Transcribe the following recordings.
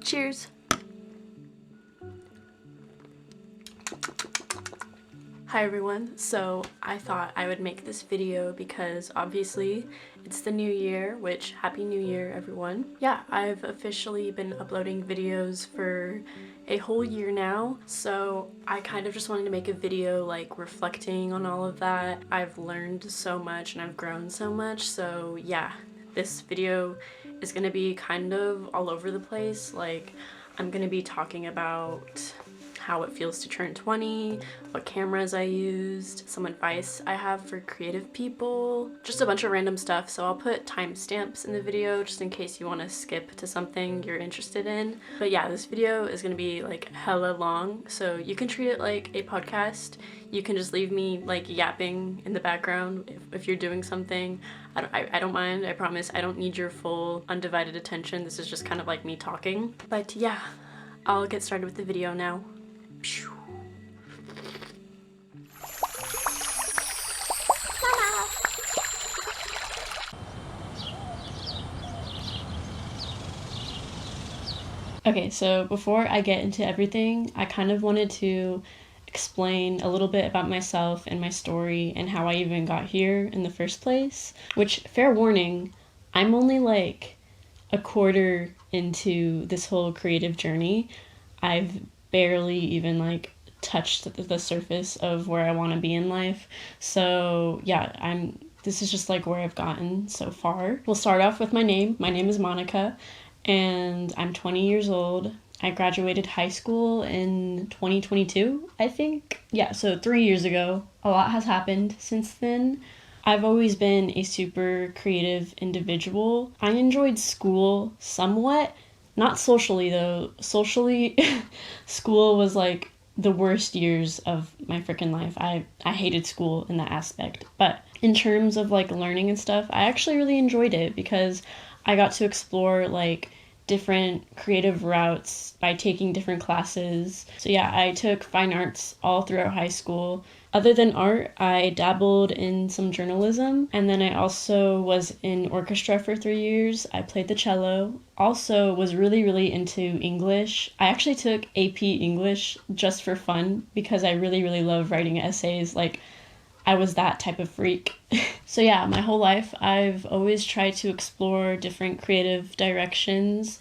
Cheers. Hi everyone, so I thought I would make this video because obviously it's the new year, which Happy New Year everyone. Yeah, I've officially been uploading videos for a whole year now, so I kind of just wanted to make a video like reflecting on all of that. I've learned so much and I've grown so much, so yeah, this video is gonna be kind of all over the place. Like, I'm gonna be talking about how it feels to turn 20, what cameras I used, some advice I have for creative people, just a bunch of random stuff. So I'll put timestamps in the video just in case you want to skip to something you're interested in. But yeah, this video is going to be like hella long, so you can treat it like a podcast. You can just leave me like yapping in the background if you're doing something. I don't mind, I promise. I don't need your full undivided attention. This is just kind of like me talking. But yeah, I'll get started with the video now. Okay, so before I get into everything, I kind of wanted to explain a little bit about myself and my story and how I even got here in the first place. Which, fair warning, I'm only like a quarter into this whole creative journey. I've barely even like touched the surface of where I want to be in life. So yeah, this is just like where I've gotten so far. We'll start off with my name. My name is Monica and I'm 20 years old. I graduated high school in 2022, I think. Yeah, so 3 years ago. A lot has happened since then. I've always been a super creative individual. I enjoyed school somewhat. Not socially though. Socially, school was like the worst years of my freaking life. I hated school in that aspect. But in terms of like learning and stuff, I actually really enjoyed it because I got to explore like different creative routes by taking different classes. So yeah, I took fine arts all throughout high school. Other than art, I dabbled in some journalism, and then I also was in orchestra for 3 years. I played the cello. Also was really into English. I actually took AP English just for fun because I really love writing essays. Like, I was that type of freak. So yeah, my whole life I've always tried to explore different creative directions,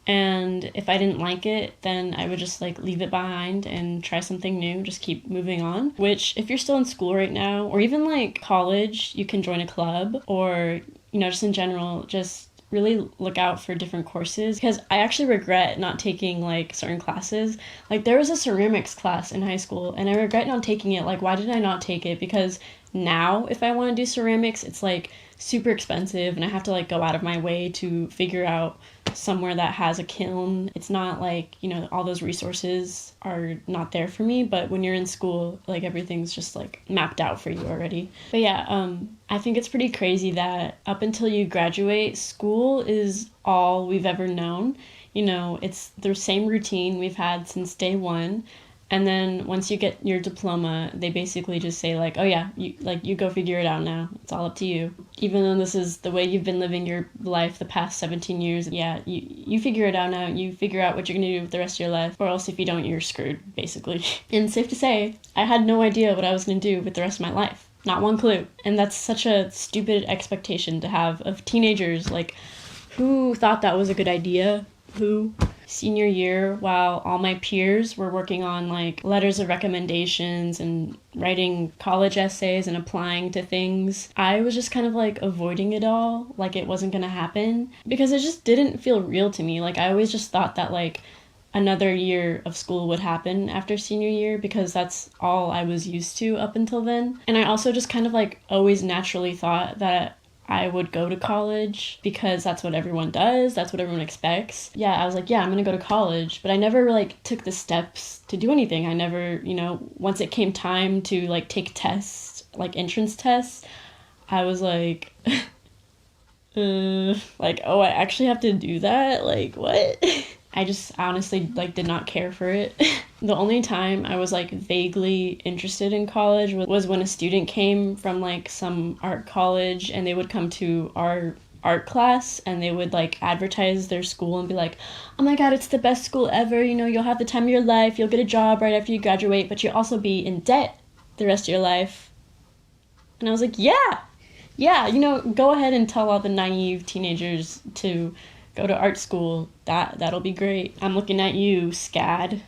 and if I didn't like it, then I would just like leave it behind and try something new, just keep moving on. Which, if you're still in school right now, or even like college, you can join a club, or just in general, just really look out for different courses, because I actually regret not taking like certain classes. Like, there was a ceramics class in high school and I regret not taking it. Like, why did I not take it? Because now if I want to do ceramics, it's like super expensive and I have to like go out of my way to figure out somewhere that has a kiln. It's not like, all those resources are not there for me. But when you're in school, like, everything's just like mapped out for you already. But yeah, I think it's pretty crazy that up until you graduate, school is all we've ever known. It's the same routine we've had since day one. And then once you get your diploma, they basically just say like, oh yeah, you go figure it out now. It's all up to you. Even though this is the way you've been living your life the past 17 years, yeah, you figure it out now. You figure out what you're going to do with the rest of your life. Or else if you don't, you're screwed, basically. And safe to say, I had no idea what I was going to do with the rest of my life. Not one clue. And that's such a stupid expectation to have of teenagers. Like, who thought that was a good idea? Who? Senior year, while all my peers were working on like letters of recommendations and writing college essays and applying to things, I was just kind of like avoiding it all, like it wasn't gonna happen, because it just didn't feel real to me. Like, I always just thought that like another year of school would happen after senior year because that's all I was used to up until then. And I also just kind of like always naturally thought that I would go to college because that's what everyone does, that's what everyone expects. Yeah, I was like, yeah, I'm gonna go to college, but I never like took the steps to do anything. I never, once it came time to like take tests, like entrance tests, I was like, like, oh, I actually have to do that? Like, what? I just honestly like did not care for it. The only time I was like vaguely interested in college was when a student came from like some art college and they would come to our art class and they would like advertise their school and be like, oh my god, it's the best school ever, you know, you'll have the time of your life, you'll get a job right after you graduate, but you'll also be in debt the rest of your life. And I was like, yeah, you know, go ahead and tell all the naive teenagers to go to art school. That'll be great. I'm looking at you, SCAD.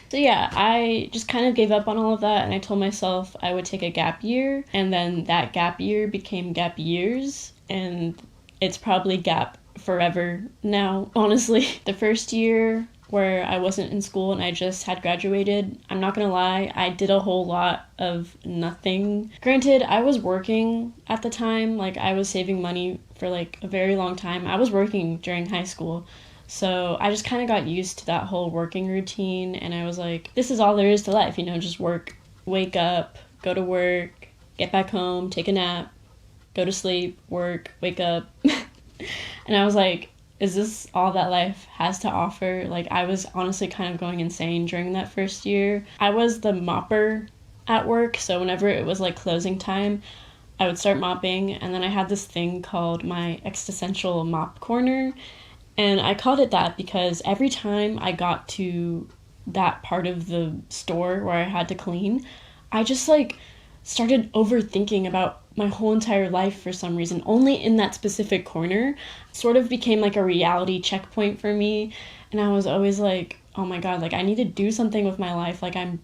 So yeah, I just kind of gave up on all of that, and I told myself I would take a gap year, and then that gap year became gap years, and it's probably gap forever now, honestly. The first year where I wasn't in school and I just had graduated, I'm not gonna lie, I did a whole lot of nothing. Granted, I was working at the time, like I was saving money for like a very long time. I was working during high school. So I just kind of got used to that whole working routine, and I was like, this is all there is to life, you know, just work, wake up, go to work, get back home, take a nap, go to sleep, work, wake up. And I was like, is this all that life has to offer? Like, I was honestly kind of going insane during that first year. I was the mopper at work, so whenever it was like closing time, I would start mopping, and then I had this thing called my existential mop corner. And I called it that because every time I got to that part of the store where I had to clean, I just like started overthinking about my whole entire life for some reason, only in that specific corner. It sort of became like a reality checkpoint for me. And I was always like, oh my god, like I need to do something with my life. Like I'm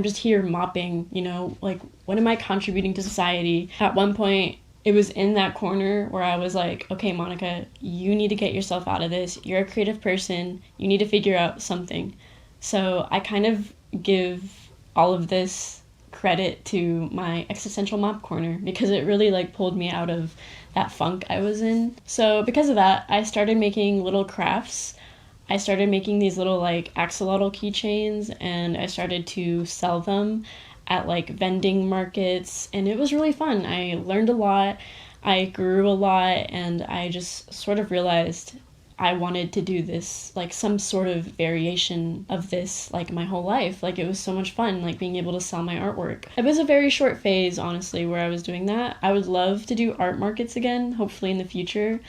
just here mopping, you know, like what am I contributing to society? At one point, it was in that corner where I was like, okay, Monica, you need to get yourself out of this. You're a creative person. You need to figure out something. So I kind of give all of this credit to my existential mop corner because it really like pulled me out of that funk I was in. So because of that, I started making little crafts. I started making these little like axolotl keychains, and I started to sell them at like vending markets, and it was really fun. I learned a lot, I grew a lot, and I just sort of realized I wanted to do this, like some sort of variation of this, like my whole life. Like it was so much fun, like being able to sell my artwork. It was a very short phase, honestly, where I was doing that. I would love to do art markets again, hopefully in the future,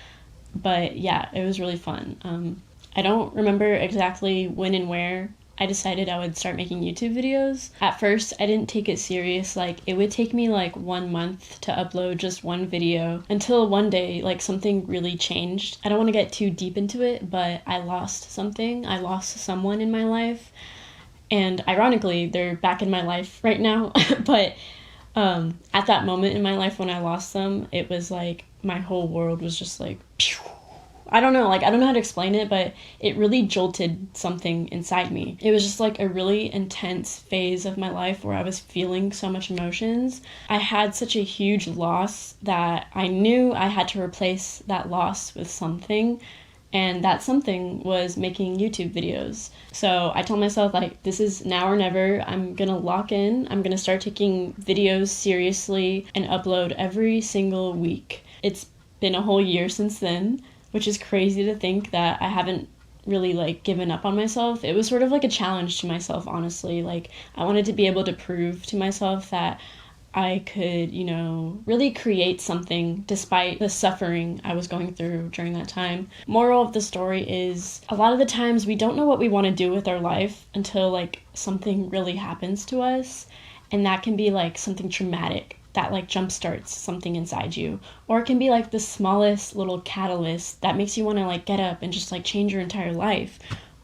but yeah, it was really fun. I don't remember exactly when and where I decided I would start making YouTube videos. At first, I didn't take it serious. Like, it would take me like 1 month to upload just one video until one day, like, something really changed. I don't want to get too deep into it, but I lost something. I lost someone in my life. And ironically, they're back in my life right now. But at that moment in my life when I lost them, it was like my whole world was just like, pew. I don't know how to explain it, but it really jolted something inside me. It was just like a really intense phase of my life where I was feeling so much emotions. I had such a huge loss that I knew I had to replace that loss with something, and that something was making YouTube videos. So I told myself, like, this is now or never. I'm gonna lock in. I'm gonna start taking videos seriously and upload every single week. It's been a whole year since then, which is crazy to think that I haven't really like given up on myself. It was sort of like a challenge to myself, honestly. Like I wanted to be able to prove to myself that I could, you know, really create something despite the suffering I was going through during that time. Moral of the story is a lot of the times we don't know what we want to do with our life until like something really happens to us, and that can be like something traumatic that like jumpstarts something inside you, or it can be like the smallest little catalyst that makes you want to like get up and just like change your entire life.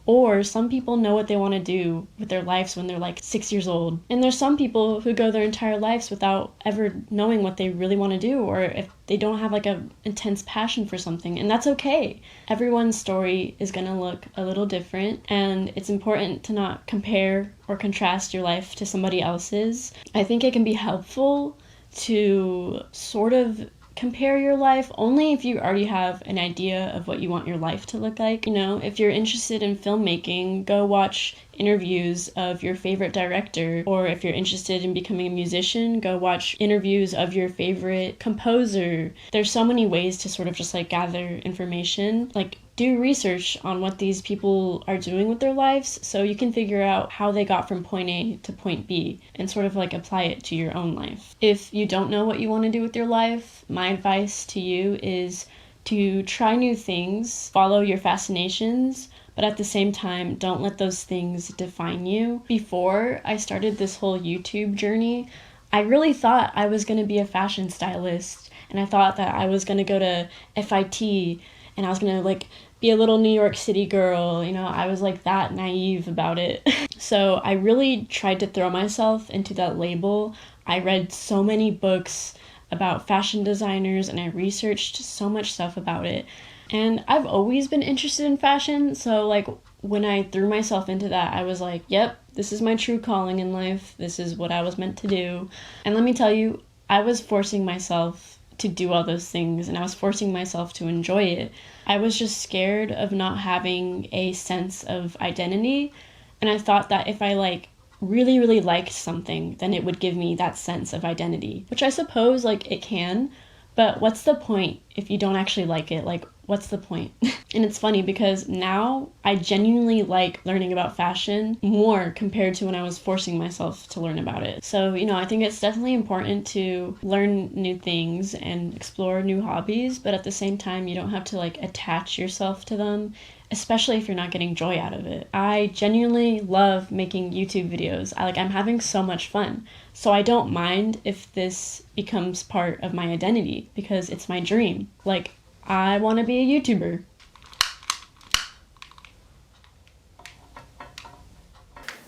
Or some people know what they want to do with their lives when they're like 6 years old, and there's some people who go their entire lives without ever knowing what they really want to do, or if they don't have like a intense passion for something, and that's okay. Everyone's story is gonna look a little different, and it's important to not compare or contrast your life to somebody else's. I think it can be helpful to sort of compare your life only if you already have an idea of what you want your life to look like. You know, if you're interested in filmmaking, go watch interviews of your favorite director, or if you're interested in becoming a musician, go watch interviews of your favorite composer. There's so many ways to sort of just like gather information. Like do research on what these people are doing with their lives so you can figure out how they got from point A to point B and sort of like apply it to your own life. If you don't know what you want to do with your life, my advice to you is to try new things, follow your fascinations, but at the same time, don't let those things define you. Before I started this whole YouTube journey, I really thought I was going to be a fashion stylist, and I thought that I was going to go to FIT and I was going to like be a little New York City girl, you know, I was like that naive about it. So I really tried to throw myself into that label. I read so many books about fashion designers and I researched so much stuff about it. And I've always been interested in fashion, so like when I threw myself into that, I was like, yep, this is my true calling in life. This is what I was meant to do. And let me tell you, I was forcing myself to do all those things and I was forcing myself to enjoy it. I was just scared of not having a sense of identity, and I thought that if I like really liked something, then it would give me that sense of identity, which I suppose like it can, but what's the point if you don't actually like it? Like, what's the point? And it's funny because now I genuinely like learning about fashion more compared to when I was forcing myself to learn about it. So, you know, I think it's definitely important to learn new things and explore new hobbies, but at the same time, you don't have to like attach yourself to them, especially if you're not getting joy out of it. I genuinely love making YouTube videos. I'm having so much fun. So I don't mind if this becomes part of my identity because it's my dream. Like, I want to be a YouTuber.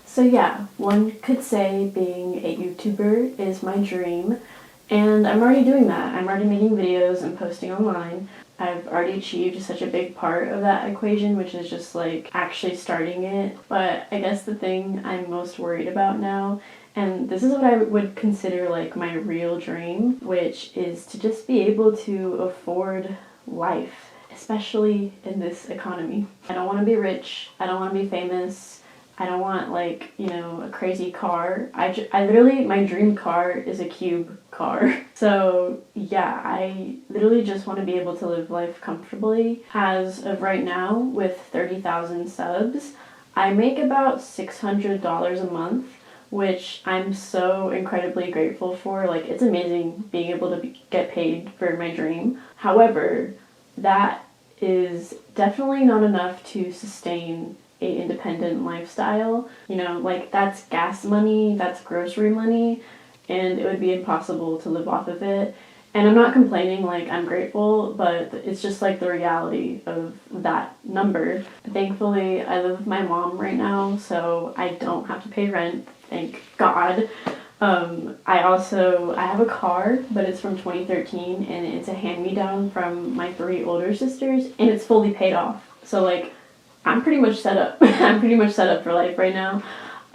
So yeah, one could say being a YouTuber is my dream, and I'm already doing that. I'm already making videos and posting online. I've already achieved such a big part of that equation, which is just like actually starting it. But I guess the thing I'm most worried about now, and this is what I would consider like my real dream, which is to just be able to afford life, especially in this economy. I don't want to be rich. I don't want to be famous. I don't want like, you know, a crazy car. I literally, my dream car is a cube car. So yeah, I literally just want to be able to live life comfortably. As of right now, with 30,000 subs, I make about $600 a month, which I'm so incredibly grateful for. Like, it's amazing being able to get paid for my dream. However, that is definitely not enough to sustain a independent lifestyle. You know, like, that's gas money, that's grocery money, and it would be impossible to live off of it. And I'm not complaining, like, I'm grateful, but it's just like the reality of that number. Thankfully, I live with my mom right now, so I don't have to pay rent, thank God. I have a car, but it's from 2013, and it's a hand-me-down from my 3 older sisters, and it's fully paid off. So like, I'm pretty much set up. I'm pretty much set up for life right now.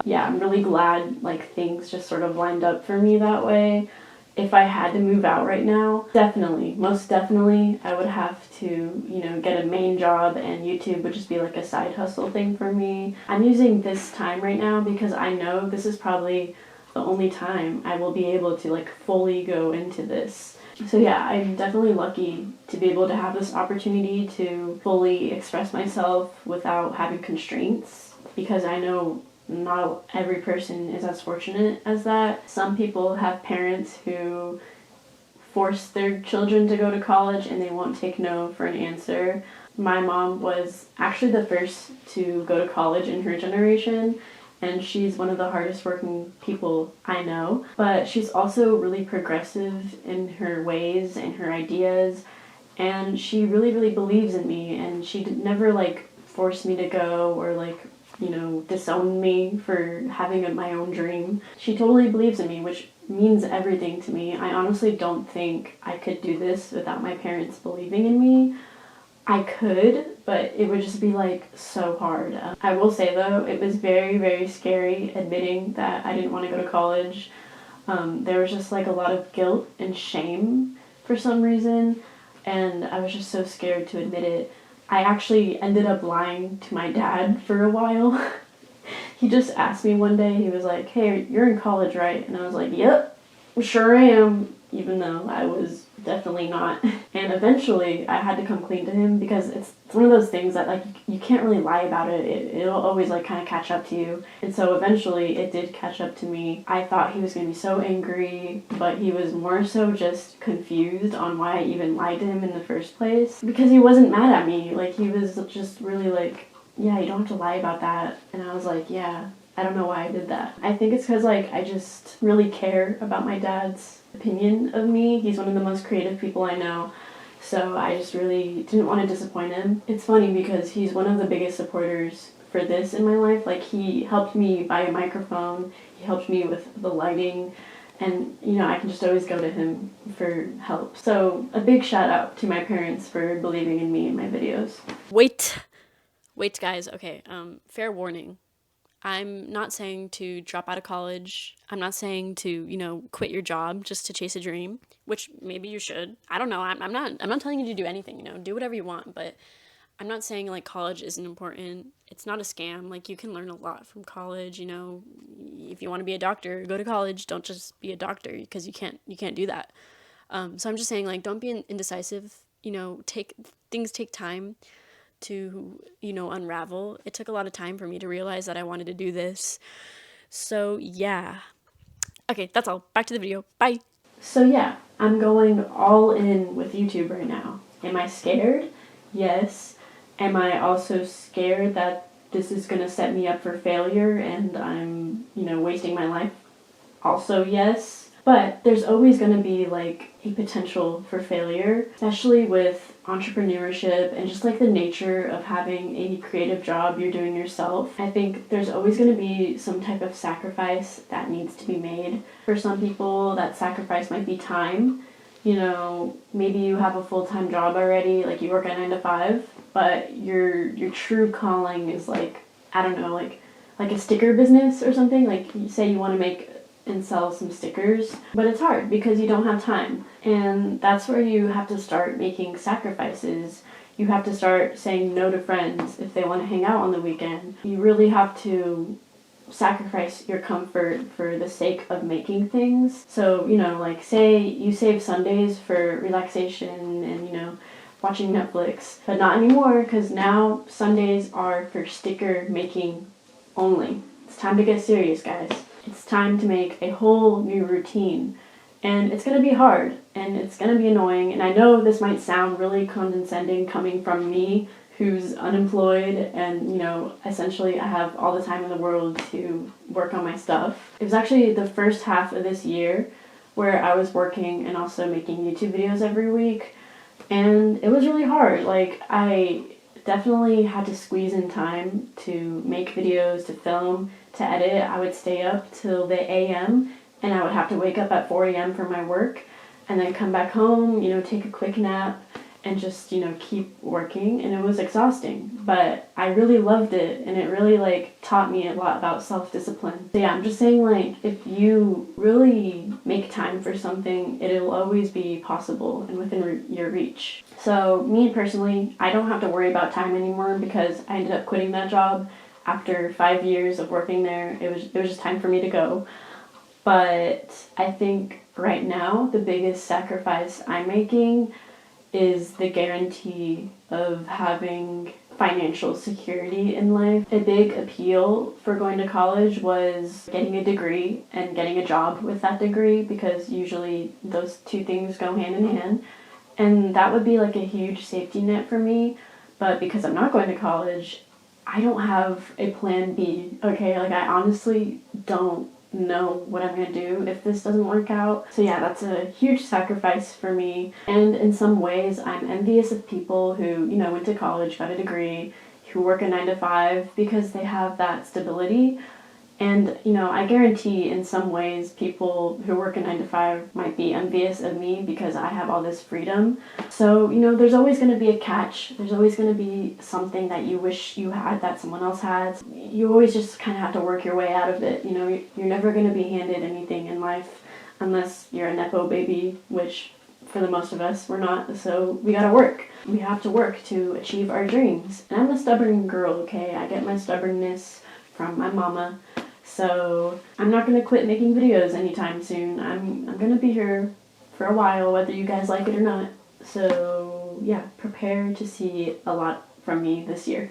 Yeah, I'm really glad like things just sort of lined up for me that way. If I had to move out right now, definitely, most definitely, I would have to, you know, get a main job, and YouTube would just be like a side hustle thing for me. I'm using this time right now because I know this is probably the only time I will be able to like fully go into this. So yeah, I'm definitely lucky to be able to have this opportunity to fully express myself without having constraints, because I know not every person is as fortunate as that. Some people have parents who force their children to go to college and they won't take no for an answer. My mom was actually the first to go to college in her generation, and she's one of the hardest working people I know. But she's also really progressive in her ways and her ideas, and she really believes in me, and she never like forced me to go or like, you know, disown me for having my own dream. She totally believes in me, which means everything to me. I honestly don't think I could do this without my parents believing in me. I could, but it would just be like so hard. I will say though, it was very scary admitting that I didn't want to go to college. There was just like a lot of guilt and shame for some reason, and I was just so scared to admit it. I actually ended up lying to my dad for a while. He just asked me one day, he was like, "Hey, you're in college, right?" And I was like, "Yep, sure am," even though I was definitely not. And eventually I had to come clean to him because it's one of those things that like you can't really lie about it. It'll always like kind of catch up to you. And so eventually it did catch up to me. I thought he was going to be so angry, but he was more so just confused on why I even lied to him in the first place. Because he wasn't mad at me. Like he was just really like, yeah, you don't have to lie about that. And I was like, yeah, I don't know why I did that. I think it's because like I just really care about my dad's opinion of me. He's one of the most creative people I know, so I just really didn't want to disappoint him. It's funny because he's one of the biggest supporters for this in my life. Like he helped me buy a microphone, he helped me with the lighting, and you know I can just always go to him for help. So a big shout out to my parents for believing in me in my videos. Wait guys, okay, fair warning. I'm not saying to drop out of college. I'm not saying to, you know, quit your job just to chase a dream, which maybe you should. I don't know. I'm not telling you to do anything, you know, do whatever you want, but I'm not saying like college isn't important. It's not a scam. Like you can learn a lot from college, you know. If you want to be a doctor, go to college. Don't just be a doctor because you can't do that. So I'm just saying like don't be indecisive, you know, things take time to, you know, unravel. It took a lot of time for me to realize that I wanted to do this. So yeah. Okay, that's all. Back to the video. Bye. So yeah, I'm going all in with YouTube right now. Am I scared? Yes. Am I also scared that this is going to set me up for failure and I'm, you know, wasting my life? Also yes. But there's always going to be like a potential for failure, especially with entrepreneurship and just like the nature of having a creative job you're doing yourself. I think there's always going to be some type of sacrifice that needs to be made. For some people, that sacrifice might be time. You know, maybe you have a full-time job already, like you work a 9 to 5, but your true calling is like, I don't know, like a sticker business or something. Like you say you want to make and sell some stickers, but it's hard because you don't have time. And that's where you have to start making sacrifices. You have to start saying no to friends if they want to hang out on the weekend. You really have to sacrifice your comfort for the sake of making things. So, you know, like say you save Sundays for relaxation and, you know, watching Netflix, but not anymore because now Sundays are for sticker making only. It's time to get serious, guys. It's time to make a whole new routine. And it's going to be hard, and it's going to be annoying, and I know this might sound really condescending coming from me, who's unemployed, and, you know, essentially I have all the time in the world to work on my stuff. It was actually the first half of this year where I was working and also making YouTube videos every week, and it was really hard. Like, I definitely had to squeeze in time to make videos, to film, to edit. I would stay up till the a.m. and I would have to wake up at 4 a.m. for my work and then come back home, you know, take a quick nap and just, you know, keep working. And it was exhausting, but I really loved it and it really like taught me a lot about self-discipline. So yeah, I'm just saying like if you really make time for something, it'll always be possible and within your reach. So me personally, I don't have to worry about time anymore because I ended up quitting that job after 5 years of working there. It was just time for me to go. But I think right now the biggest sacrifice I'm making is the guarantee of having financial security in life. A big appeal for going to college was getting a degree and getting a job with that degree because usually those two things go hand in hand. And that would be like a huge safety net for me. But because I'm not going to college, I don't have a plan B, okay? Like, I honestly don't know what I'm gonna do if this doesn't work out. So yeah, that's a huge sacrifice for me. And in some ways, I'm envious of people who, you know, went to college, got a degree, who work a 9 to 5 because they have that stability. And, you know, I guarantee in some ways people who work a 9 to 5 might be envious of me because I have all this freedom. So, you know, there's always going to be a catch. There's always going to be something that you wish you had that someone else has. You always just kind of have to work your way out of it. You know, you're never going to be handed anything in life unless you're a Nepo baby, which for the most of us, we're not. So we gotta work. We have to work to achieve our dreams. And I'm a stubborn girl, okay? I get my stubbornness from my mama. So I'm not going to quit making videos anytime soon. I'm going to be here for a while, whether you guys like it or not. So yeah, prepare to see a lot from me this year.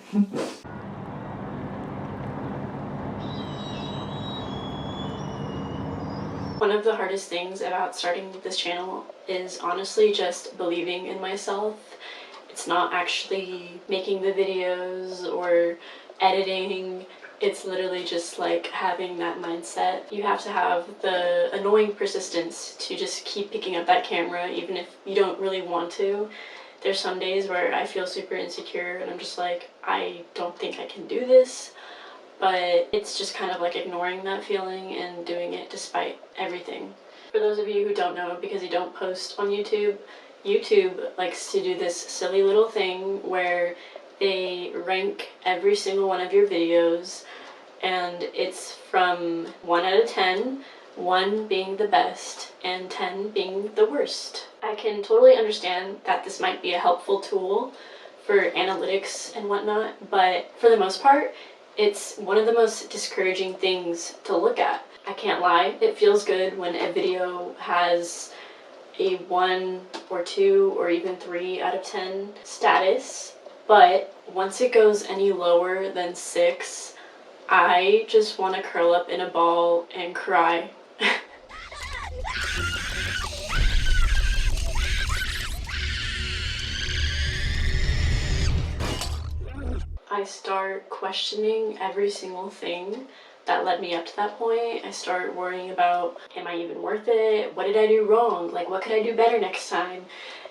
One of the hardest things about starting this channel is honestly just believing in myself. It's not actually making the videos or editing. It's literally just like having that mindset. You have to have the annoying persistence to just keep picking up that camera even if you don't really want to. There's some days where I feel super insecure and I'm just like, I don't think I can do this. But it's just kind of like ignoring that feeling and doing it despite everything. For those of you who don't know, because you don't post on YouTube, YouTube likes to do this silly little thing where they rank every single one of your videos, and it's from 1 out of 10, 1 being the best and 10 being the worst. I can totally understand that this might be a helpful tool for analytics and whatnot, but for the most part, it's one of the most discouraging things to look at. I can't lie, it feels good when a video has a 1 or 2 or even 3 out of 10 status, but once it goes any lower than 6, I just want to curl up in a ball and cry. I start questioning every single thing that led me up to that point. I start worrying about, am I even worth it? What did I do wrong? Like, what could I do better next time?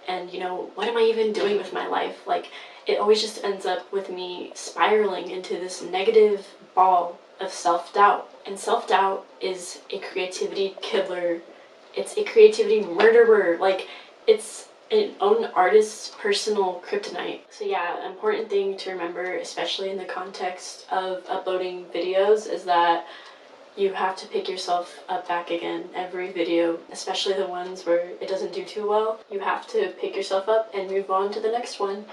And, you know, what am I even doing with my life? Like, it always just ends up with me spiraling into this negative ball of self-doubt. And self-doubt is a creativity killer. It's a creativity murderer. Like, it's an own artist's personal kryptonite. So yeah, an important thing to remember, especially in the context of uploading videos, is that you have to pick yourself up back again every video, especially the ones where it doesn't do too well. You have to pick yourself up and move on to the next one.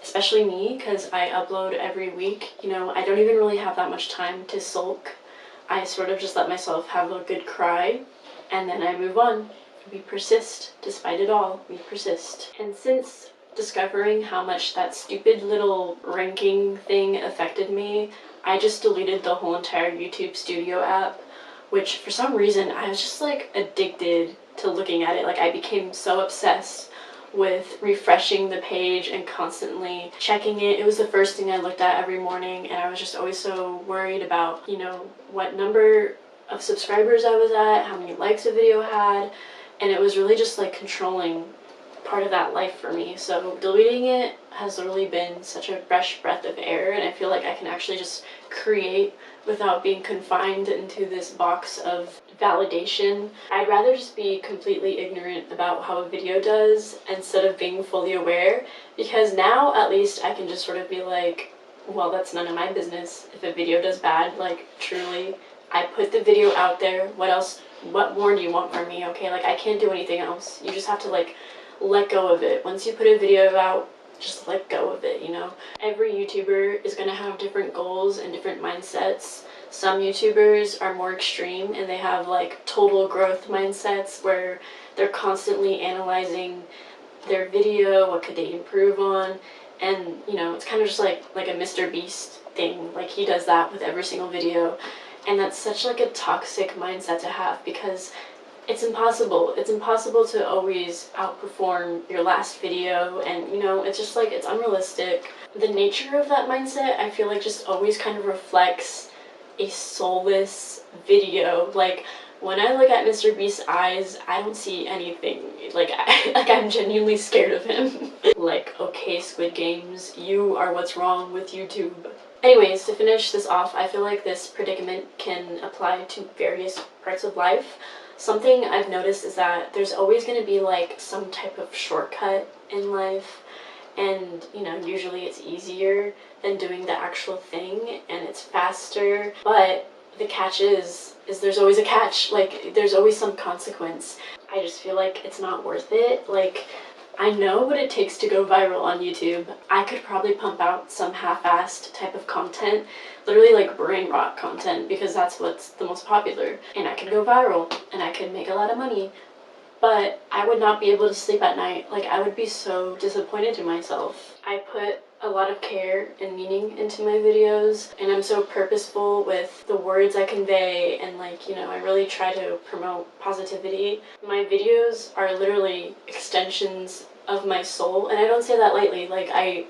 Especially me, because I upload every week. You know, I don't even really have that much time to sulk. I sort of just let myself have a good cry, and then I move on. We persist. Despite it all, we persist. And since discovering how much that stupid little ranking thing affected me, I just deleted the whole entire YouTube Studio app, which for some reason I was just like addicted to looking at it. Like, I became so obsessed with refreshing the page and constantly checking it. It was the first thing I looked at every morning, and I was just always so worried about, you know, what number of subscribers I was at, how many likes a video had, and it was really just like controlling part of that life for me. So deleting it has literally been such a fresh breath of air, and I feel like I can actually just create without being confined into this box of validation. I'd rather just be completely ignorant about how a video does instead of being fully aware, because now at least I can just sort of be like, well, that's none of my business if a video does bad. Like, truly, I put the video out there. What more do you want from me? Okay, like, I can't do anything else. You just have to like let go of it. Once you put a video out, just let go of it, you know? Every YouTuber is gonna have different goals and different mindsets. Some YouTubers are more extreme and they have like total growth mindsets where they're constantly analyzing their video, what could they improve on, and you know, it's kind of just like a Mr. Beast thing. Like, he does that with every single video, and that's such like a toxic mindset to have, because it's impossible. It's impossible to always outperform your last video, and you know, it's just like, it's unrealistic. The nature of that mindset, I feel like, just always kind of reflects a soulless video. Like, when I look at Mr. Beast's eyes, I don't see anything. Like, I'm genuinely scared of him. Like, okay, Squid Games, you are what's wrong with YouTube. Anyways, to finish this off, I feel like this predicament can apply to various parts of life. Something I've noticed is that there's always going to be like some type of shortcut in life, and you know, usually it's easier than doing the actual thing and it's faster, but the catch is there's always a catch. Like, there's always some consequence. I just feel like it's not worth it. Like, I know what it takes to go viral on YouTube. I could probably pump out some half-assed type of content, literally like brain rot content, because that's what's the most popular, and I could go viral and I could make a lot of money, but I would not be able to sleep at night. Like, I would be so disappointed in myself. I put a lot of care and meaning into my videos, and I'm so purposeful with the words I convey, and like, you know, I really try to promote positivity. My videos are literally extensions of my soul, and I don't say that lightly. Like, I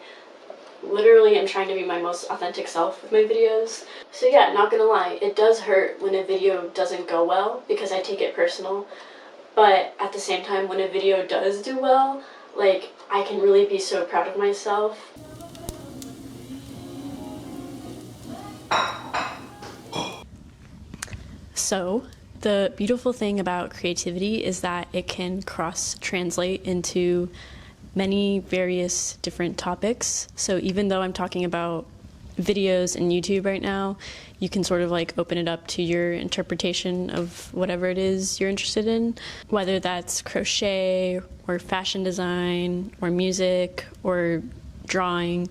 literally am trying to be my most authentic self with my videos. So yeah, not gonna lie, it does hurt when a video doesn't go well because I take it personal. But at the same time, when a video does do well, like, I can really be so proud of myself. So, the beautiful thing about creativity is that it can cross-translate into many various different topics. So even though I'm talking about videos and YouTube right now, you can sort of like open it up to your interpretation of whatever it is you're interested in, whether that's crochet or fashion design or music or drawing,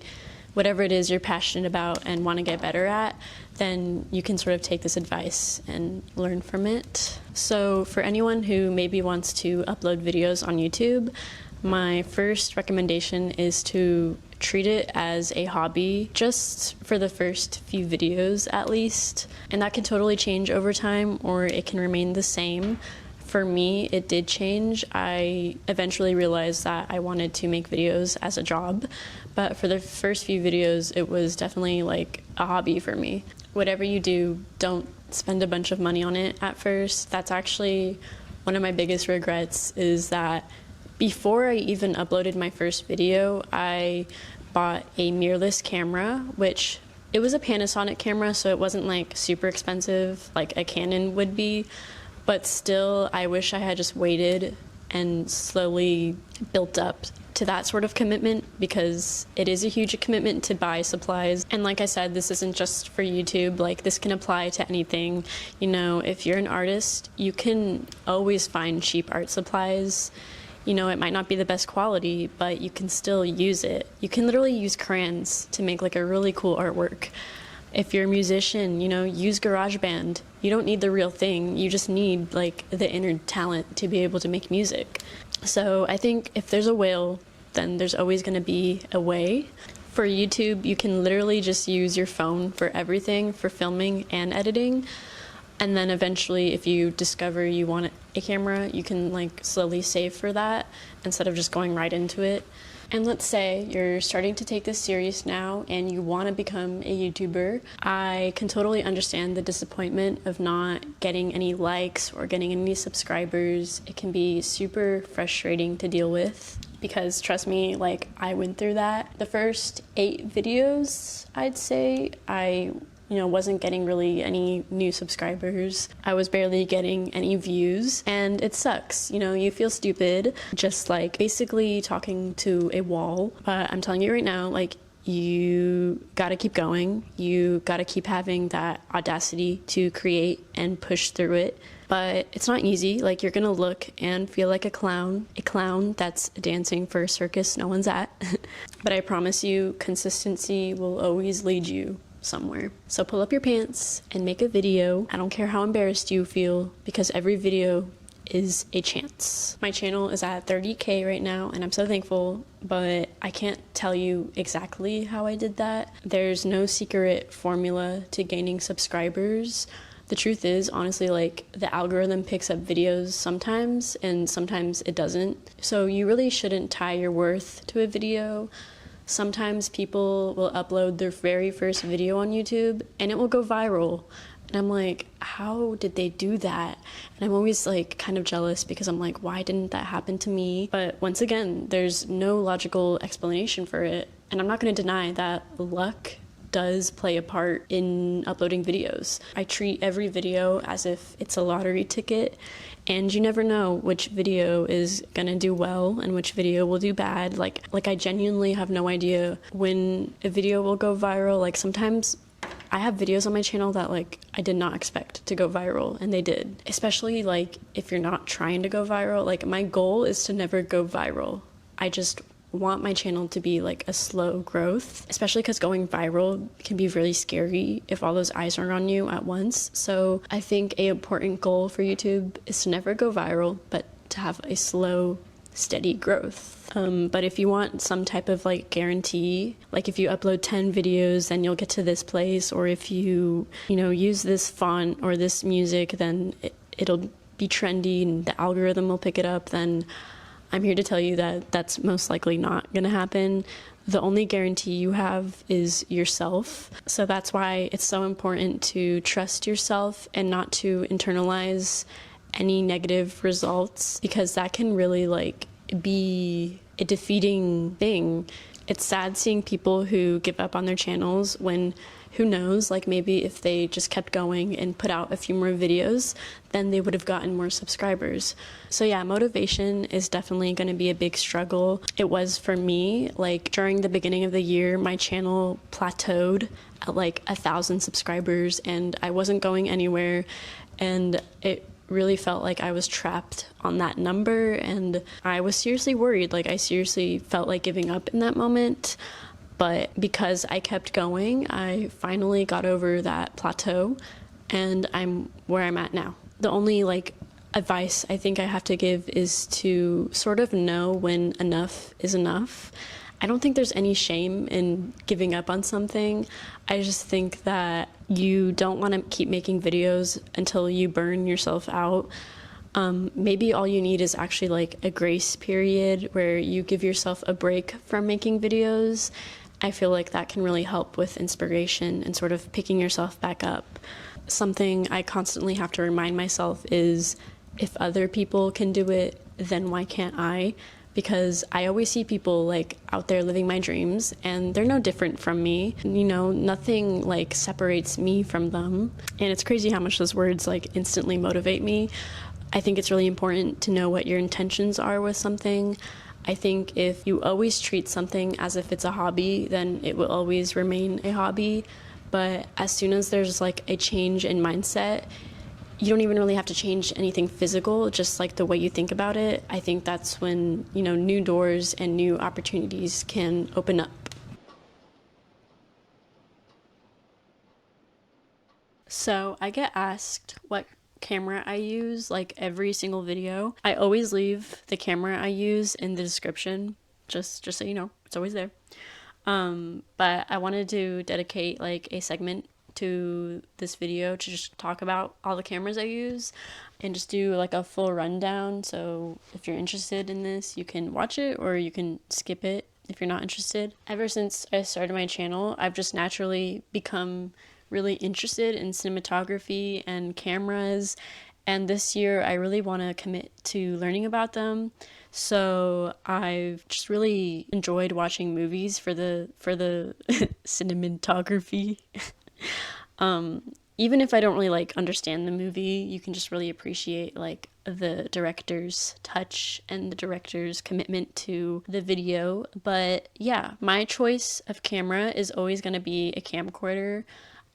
whatever it is you're passionate about and want to get better at, then you can sort of take this advice and learn from it. So for anyone who maybe wants to upload videos on YouTube, my first recommendation is to treat it as a hobby, just for the first few videos at least. And that can totally change over time, or it can remain the same. For me, it did change. I eventually realized that I wanted to make videos as a job, but for the first few videos, it was definitely like a hobby for me. Whatever you do, don't spend a bunch of money on it at first. That's actually one of my biggest regrets, is that before I even uploaded my first video, I bought a mirrorless camera, which it was a Panasonic camera, so it wasn't like super expensive like a Canon would be, but still I wish I had just waited and slowly built up to that sort of commitment, because it is a huge commitment to buy supplies. And like I said, this isn't just for YouTube, like this can apply to anything. You know, if you're an artist, you can always find cheap art supplies. You know, it might not be the best quality, but you can still use it. You can literally use crayons to make like a really cool artwork. If you're a musician, you know, use GarageBand. You don't need the real thing. You just need like the inner talent to be able to make music. So I think if there's a will, then there's always going to be a way. For YouTube, you can literally just use your phone for everything, for filming and editing. And then eventually, if you discover you want a camera, you can like slowly save for that instead of just going right into it. And let's say you're starting to take this serious now and you want to become a YouTuber. I can totally understand the disappointment of not getting any likes or getting any subscribers. It can be super frustrating to deal with, because trust me, like, I went through that. The first 8 videos, I'd say, I wasn't getting really any new subscribers. I was barely getting any views, and it sucks. You know, you feel stupid, just like basically talking to a wall. But I'm telling you right now, like, you gotta keep going. You gotta keep having that audacity to create and push through it. But it's not easy. Like, you're gonna look and feel like a clown that's dancing for a circus no one's at. But I promise you, consistency will always lead you somewhere. So pull up your pants and make a video. I don't care how embarrassed you feel, because every video is a chance. My channel is at 30K right now, and I'm so thankful, but I can't tell you exactly how I did that. There's no secret formula to gaining subscribers. The truth is, honestly, like, the algorithm picks up videos sometimes, and sometimes it doesn't. So you really shouldn't tie your worth to a video. Sometimes people will upload their very first video on YouTube and it will go viral. And I'm like, how did they do that? And I'm always like kind of jealous, because I'm like, why didn't that happen to me? But once again, there's no logical explanation for it. And I'm not going to deny that luck does play a part in uploading videos. I treat every video as if it's a lottery ticket, and you never know which video is gonna do well and which video will do bad. Like I genuinely have no idea when a video will go viral. Like, sometimes I have videos on my channel that like I did not expect to go viral, and they did. Especially like if you're not trying to go viral. Like, my goal is to never go viral. I just want my channel to be like a slow growth, especially because going viral can be really scary if all those eyes are on you at once. So I think an important goal for YouTube is to never go viral, but to have a slow, steady growth. But if you want some type of like guarantee, like if you upload 10 videos, then you'll get to this place, or if you use this font or this music, then it'll be trendy and the algorithm will pick it up, then I'm here to tell you that that's most likely not going to happen. The only guarantee you have is yourself. So that's why it's so important to trust yourself and not to internalize any negative results, because that can really like be a defeating thing. It's sad seeing people who give up on their channels when, who knows, like maybe if they just kept going and put out a few more videos, then they would have gotten more subscribers. So yeah, motivation is definitely going to be a big struggle. It was for me. Like during the beginning of the year, my channel plateaued at like 1,000 subscribers and I wasn't going anywhere, and it really felt like I was trapped on that number, and I was seriously worried. Like I seriously felt like giving up in that moment. But because I kept going, I finally got over that plateau and I'm where I'm at now. The only like advice I think I have to give is to sort of know when enough is enough. I don't think there's any shame in giving up on something. I just think that you don't want to keep making videos until you burn yourself out. Maybe all you need is actually like a grace period where you give yourself a break from making videos. I feel like that can really help with inspiration and sort of picking yourself back up. Something I constantly have to remind myself is, if other people can do it, then why can't I? Because I always see people like out there living my dreams and they're no different from me. Nothing like separates me from them. And it's crazy how much those words like instantly motivate me. I think it's really important to know what your intentions are with something. I think if you always treat something as if it's a hobby, then it will always remain a hobby. But as soon as there's like a change in mindset, you don't even really have to change anything physical, just like the way you think about it. I think that's when, new doors and new opportunities can open up. So I get asked what camera I use like every single video. I always leave the camera I use in the description, just so you know, it's always there. But I wanted to dedicate like a segment to this video to just talk about all the cameras I use and just do like a full rundown. So if you're interested in this, you can watch it or you can skip it if you're not interested. Ever since I started my channel, I've just naturally become really interested in cinematography and cameras, and this year I really want to commit to learning about them. So I've just really enjoyed watching movies for the cinematography. Even if I don't really like understand the movie, you can just really appreciate like the director's touch and the director's commitment to the video. But yeah, my choice of camera is always going to be a camcorder.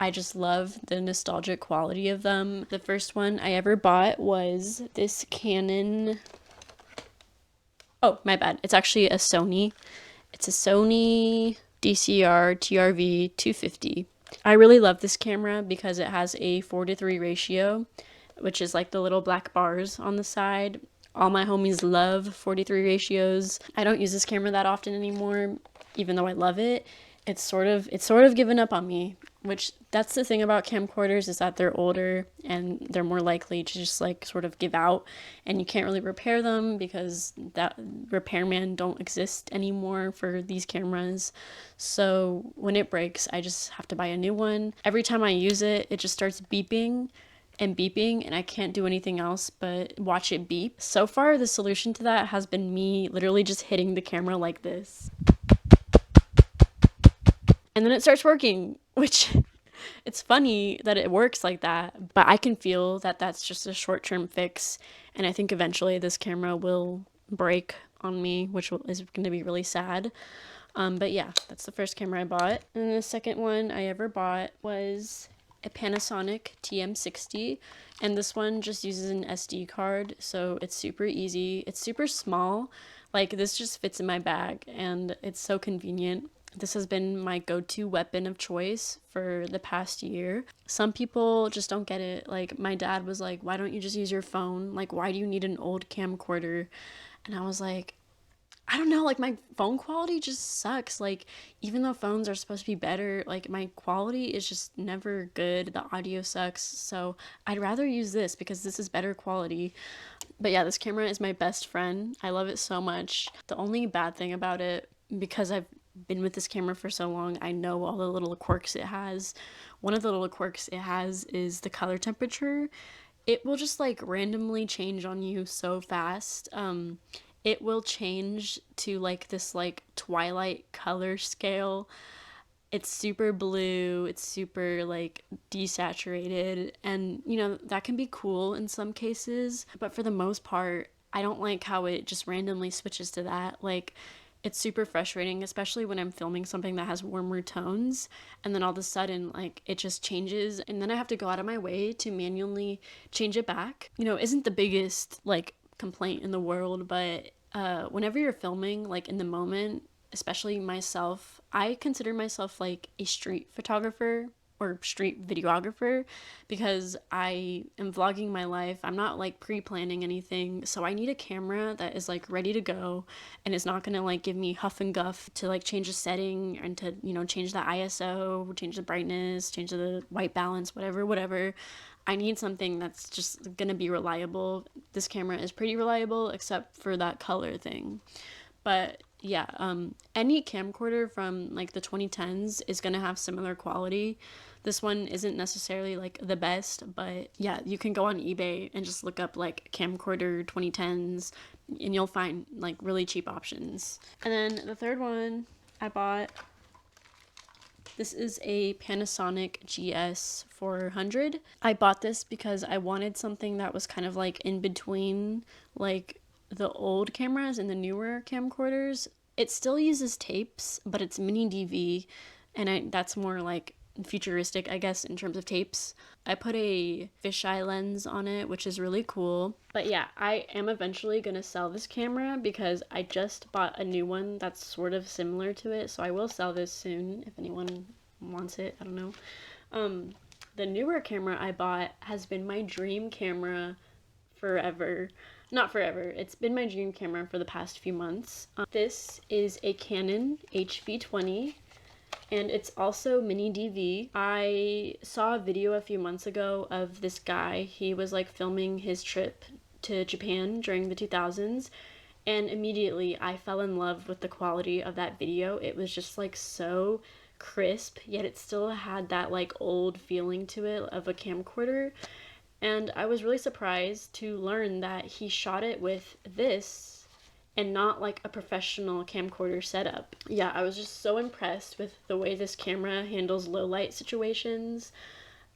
I just love the nostalgic quality of them. The first one I ever bought was this Canon. Oh, my bad. It's actually a Sony. It's a Sony DCR TRV 250. I really love this camera because it has a 4:3 ratio, which is like the little black bars on the side. All my homies love 4:3 ratios. I don't use this camera that often anymore, even though I love it. It's sort of given up on me, which that's the thing about camcorders, is that they're older and they're more likely to just like sort of give out, and you can't really repair them because that repairman don't exist anymore for these cameras. So when it breaks, I just have to buy a new one. Every time I use it, it just starts beeping and beeping, and I can't do anything else but watch it beep. So far, the solution to that has been me literally just hitting the camera like this. And then it starts working, which it's funny that it works like that, but I can feel that that's just a short-term fix, and I think eventually this camera will break on me, which is going to be really sad. But yeah, that's the first camera I bought. And the second one I ever bought was a Panasonic TM60, and this one just uses an SD card, so it's super easy. It's super small. Like, this just fits in my bag, and it's so convenient. This has been my go-to weapon of choice for the past year. Some people just don't get it. Like, my dad was like, why don't you just use your phone? Like, why do you need an old camcorder? And I was like, I don't know, like my phone quality just sucks. Like, even though phones are supposed to be better, like my quality is just never good. The audio sucks. So I'd rather use this because this is better quality. But yeah, this camera is my best friend. I love it so much. The only bad thing about it, because I've been with this camera for so long, I know all the little quirks it has. One of the little quirks it has is the color temperature. It will just like randomly change on you so fast. It will change to like this like twilight color scale. It's super blue, it's super like desaturated, and you know, that can be cool in some cases, but for the most part, I don't like how it just randomly switches to that. Like, it's super frustrating, especially when I'm filming something that has warmer tones, and then all of a sudden, like, it just changes, and then I have to go out of my way to manually change it back. You know, isn't the biggest, like, complaint in the world, but whenever you're filming, like, in the moment, especially myself, I consider myself like a street photographer or street videographer because I am vlogging my life. I'm not like pre-planning anything. So I need a camera that is like ready to go and is not going to like give me huff and guff to like change a setting and to, you know, change the ISO, change the brightness, change the white balance, whatever. I need something that's just going to be reliable. This camera is pretty reliable except for that color thing. But yeah, any camcorder from like the 2010s is gonna have similar quality. This one isn't necessarily like the best, but yeah, you can go on eBay and just look up like camcorder 2010s and you'll find like really cheap options. And then the third one I bought, this is a Panasonic GS 400. I bought this because I wanted something that was kind of like in between like the old cameras and the newer camcorders. It still uses tapes, but it's mini DV, and that's more like futuristic, I guess, in terms of tapes. I put a fisheye lens on it, which is really cool. But yeah, I am eventually gonna sell this camera because I just bought a new one that's sort of similar to it, so I will sell this soon if anyone wants it. I don't know. The newer camera I bought has been my dream camera forever. Not forever, it's been my dream camera for the past few months. This is a Canon HV20 and it's also mini DV. I saw a video a few months ago of this guy. He was like filming his trip to Japan during the 2000s, and immediately I fell in love with the quality of that video. It was just like so crisp, yet it still had that like old feeling to it of a camcorder. And I was really surprised to learn that he shot it with this and not like a professional camcorder setup. Yeah, I was just so impressed with the way this camera handles low light situations.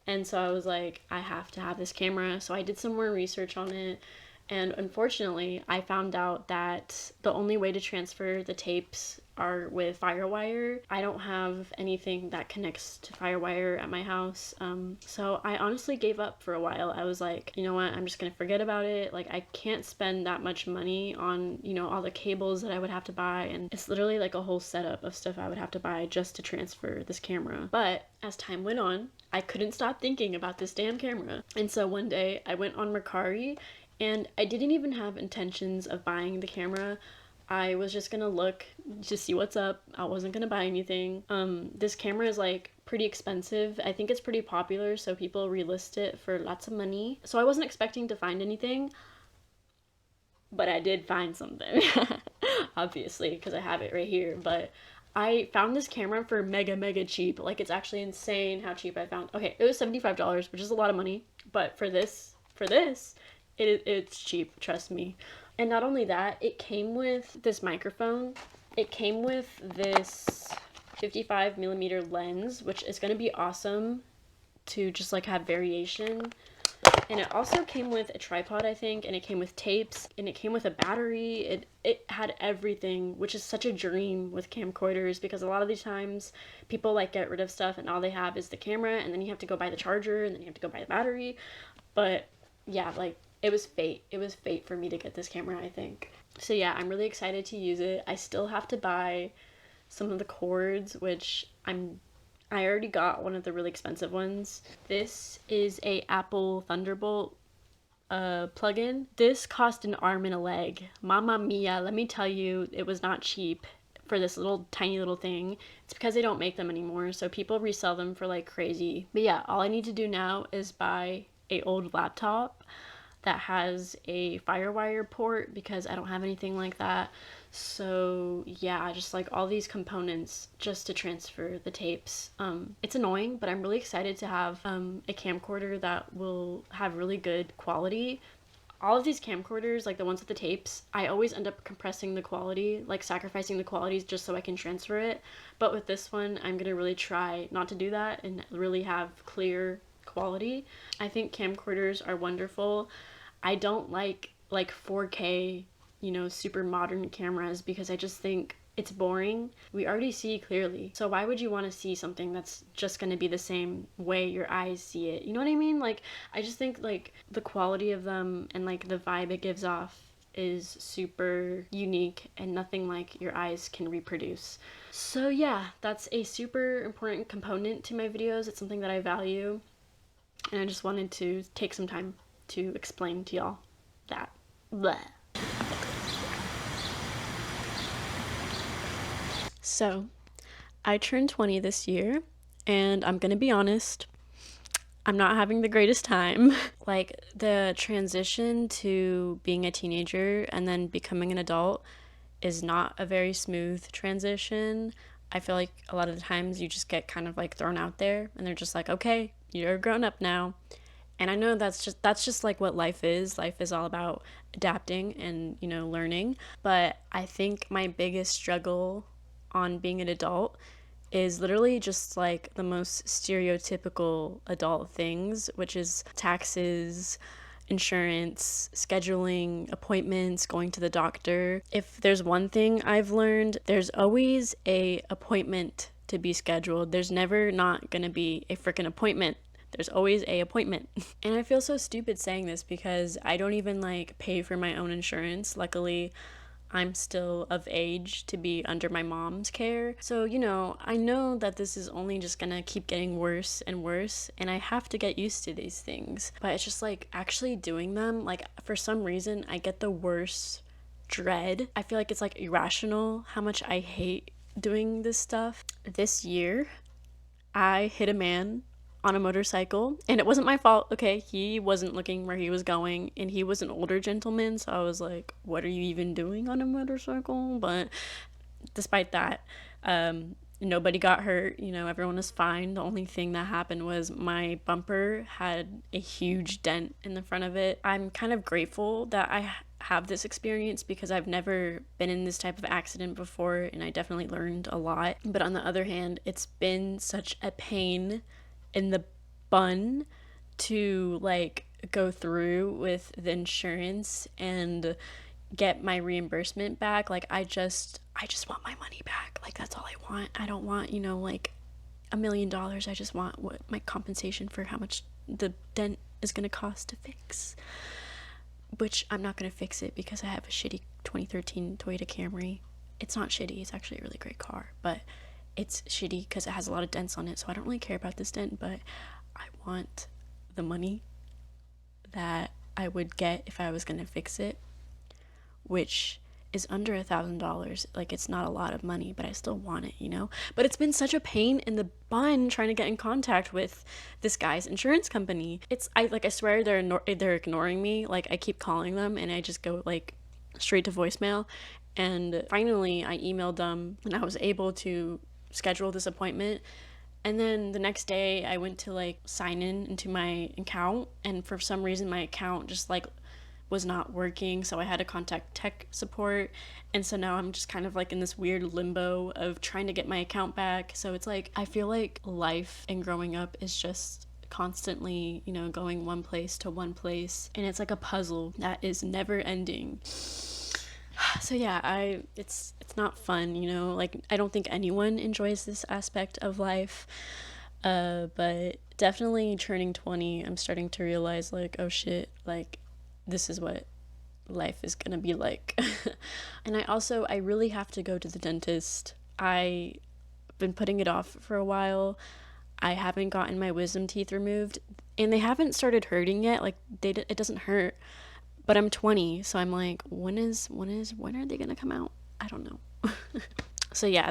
And so I was like, I have to have this camera. So I did some more research on it. And unfortunately, I found out that the only way to transfer the tapes are with Firewire. I don't have anything that connects to Firewire at my house. So I honestly gave up for a while. I was like, you know what, I'm just gonna forget about it. Like, I can't spend that much money on, you know, all the cables that I would have to buy. And it's literally like a whole setup of stuff I would have to buy just to transfer this camera. But as time went on, I couldn't stop thinking about this damn camera. And so one day I went on Mercari and I didn't even have intentions of buying the camera. I was just gonna look to see what's up. I wasn't gonna buy anything. This camera is like pretty expensive. I think it's pretty popular, so people relist it for lots of money. So I wasn't expecting to find anything, but I did find something. Obviously, because I have it right here. But I found this camera for mega cheap. Like, it's actually insane how cheap I found. Okay, it was $75, which is a lot of money. But for this, it's cheap, trust me. And not only that, it came with this microphone. It came with this 55mm lens, which is going to be awesome to just like have variation. And it also came with a tripod, I think, and it came with tapes, and it came with a battery. It had everything, which is such a dream with camcorders, because a lot of the times people like get rid of stuff and all they have is the camera, and then you have to go buy the charger, and then you have to go buy the battery. But yeah, like, it was fate. It was fate for me to get this camera, I think. So yeah, I'm really excited to use it. I still have to buy some of the cords, which I already got one of the really expensive ones. This is a Apple Thunderbolt plug-in. This cost an arm and a leg. Mamma mia, let me tell you, it was not cheap for this little tiny little thing. It's because they don't make them anymore, so people resell them for like crazy. But yeah, all I need to do now is buy a old laptop that has a Firewire port because I don't have anything like that. So yeah, just like all these components just to transfer the tapes. It's annoying, but I'm really excited to have a camcorder that will have really good quality. All of these camcorders, like the ones with the tapes, I always end up compressing the quality, like sacrificing the qualities just so I can transfer it. But with this one, I'm gonna really try not to do that and really have clear quality. I think camcorders are wonderful. I don't like 4K, super modern cameras because I just think it's boring. We already see clearly. So why would you want to see something that's just going to be the same way your eyes see it? You know what I mean? Like, I just think like the quality of them and like the vibe it gives off is super unique and nothing like your eyes can reproduce. So yeah, that's a super important component to my videos. It's something that I value, and I just wanted to take some time to explain to y'all that. Blah. So, I turned 20 this year, and I'm gonna be honest, I'm not having the greatest time. Like, the transition to being a teenager and then becoming an adult is not a very smooth transition. I feel like a lot of the times you just get kind of like thrown out there, and they're just like, okay, you're grown up now. And I know that's just like what life is. Life is all about adapting and, learning. But I think my biggest struggle on being an adult is literally just like the most stereotypical adult things, which is taxes, insurance, scheduling appointments, going to the doctor. If there's one thing I've learned, there's always a appointment to be scheduled. There's never not gonna be a freaking appointment. There's always a appointment. And I feel so stupid saying this because I don't even like pay for my own insurance. Luckily, I'm still of age to be under my mom's care. So, I know that this is only just gonna keep getting worse and worse, and I have to get used to these things. But it's just like actually doing them, like for some reason, I get the worst dread. I feel like it's like irrational how much I hate doing this stuff. This year, I hit a man on a motorcycle, and it wasn't my fault. Okay, he wasn't looking where he was going, and he was an older gentleman, so I was like, what are you even doing on a motorcycle? But despite that, nobody got hurt. Everyone was fine. The only thing that happened was my bumper had a huge dent in the front of it. I'm kind of grateful that I have this experience because I've never been in this type of accident before, and I definitely learned a lot. But on the other hand, it's been such a pain in the bun to like go through with the insurance and get my reimbursement back. Like I just want my money back. Like that's all I want. I don't want, like $1 million. I just want what my compensation for how much the dent is going to cost to fix. Which I'm not going to fix it because I have a shitty 2013 Toyota Camry. It's not shitty. It's actually a really great car, but it's shitty because it has a lot of dents on it, so I don't really care about this dent, but I want the money that I would get if I was gonna fix it, which is under $1,000. Like, it's not a lot of money, but I still want it, But it's been such a pain in the bun trying to get in contact with this guy's insurance company. I swear they're ignoring me. Like, I keep calling them, and I just go, like, straight to voicemail. And finally, I emailed them, and I was able to schedule this appointment. And then the next day I went to like sign into my account, and for some reason my account just like was not working, so I had to contact tech support. And so now I'm just kind of like in this weird limbo of trying to get my account back. So it's like I feel like life and growing up is just constantly, going one place to one place, and it's like a puzzle that is never ending. So yeah, it's not fun, like I don't think anyone enjoys this aspect of life, but definitely turning 20, I'm starting to realize like, oh shit, like this is what life is gonna be like. And I really have to go to the dentist I've been putting it off for a while. I haven't gotten my wisdom teeth removed, and they haven't started hurting yet. Like it doesn't hurt, but I'm 20, so I'm like, when are they gonna come out? I don't know. So yeah,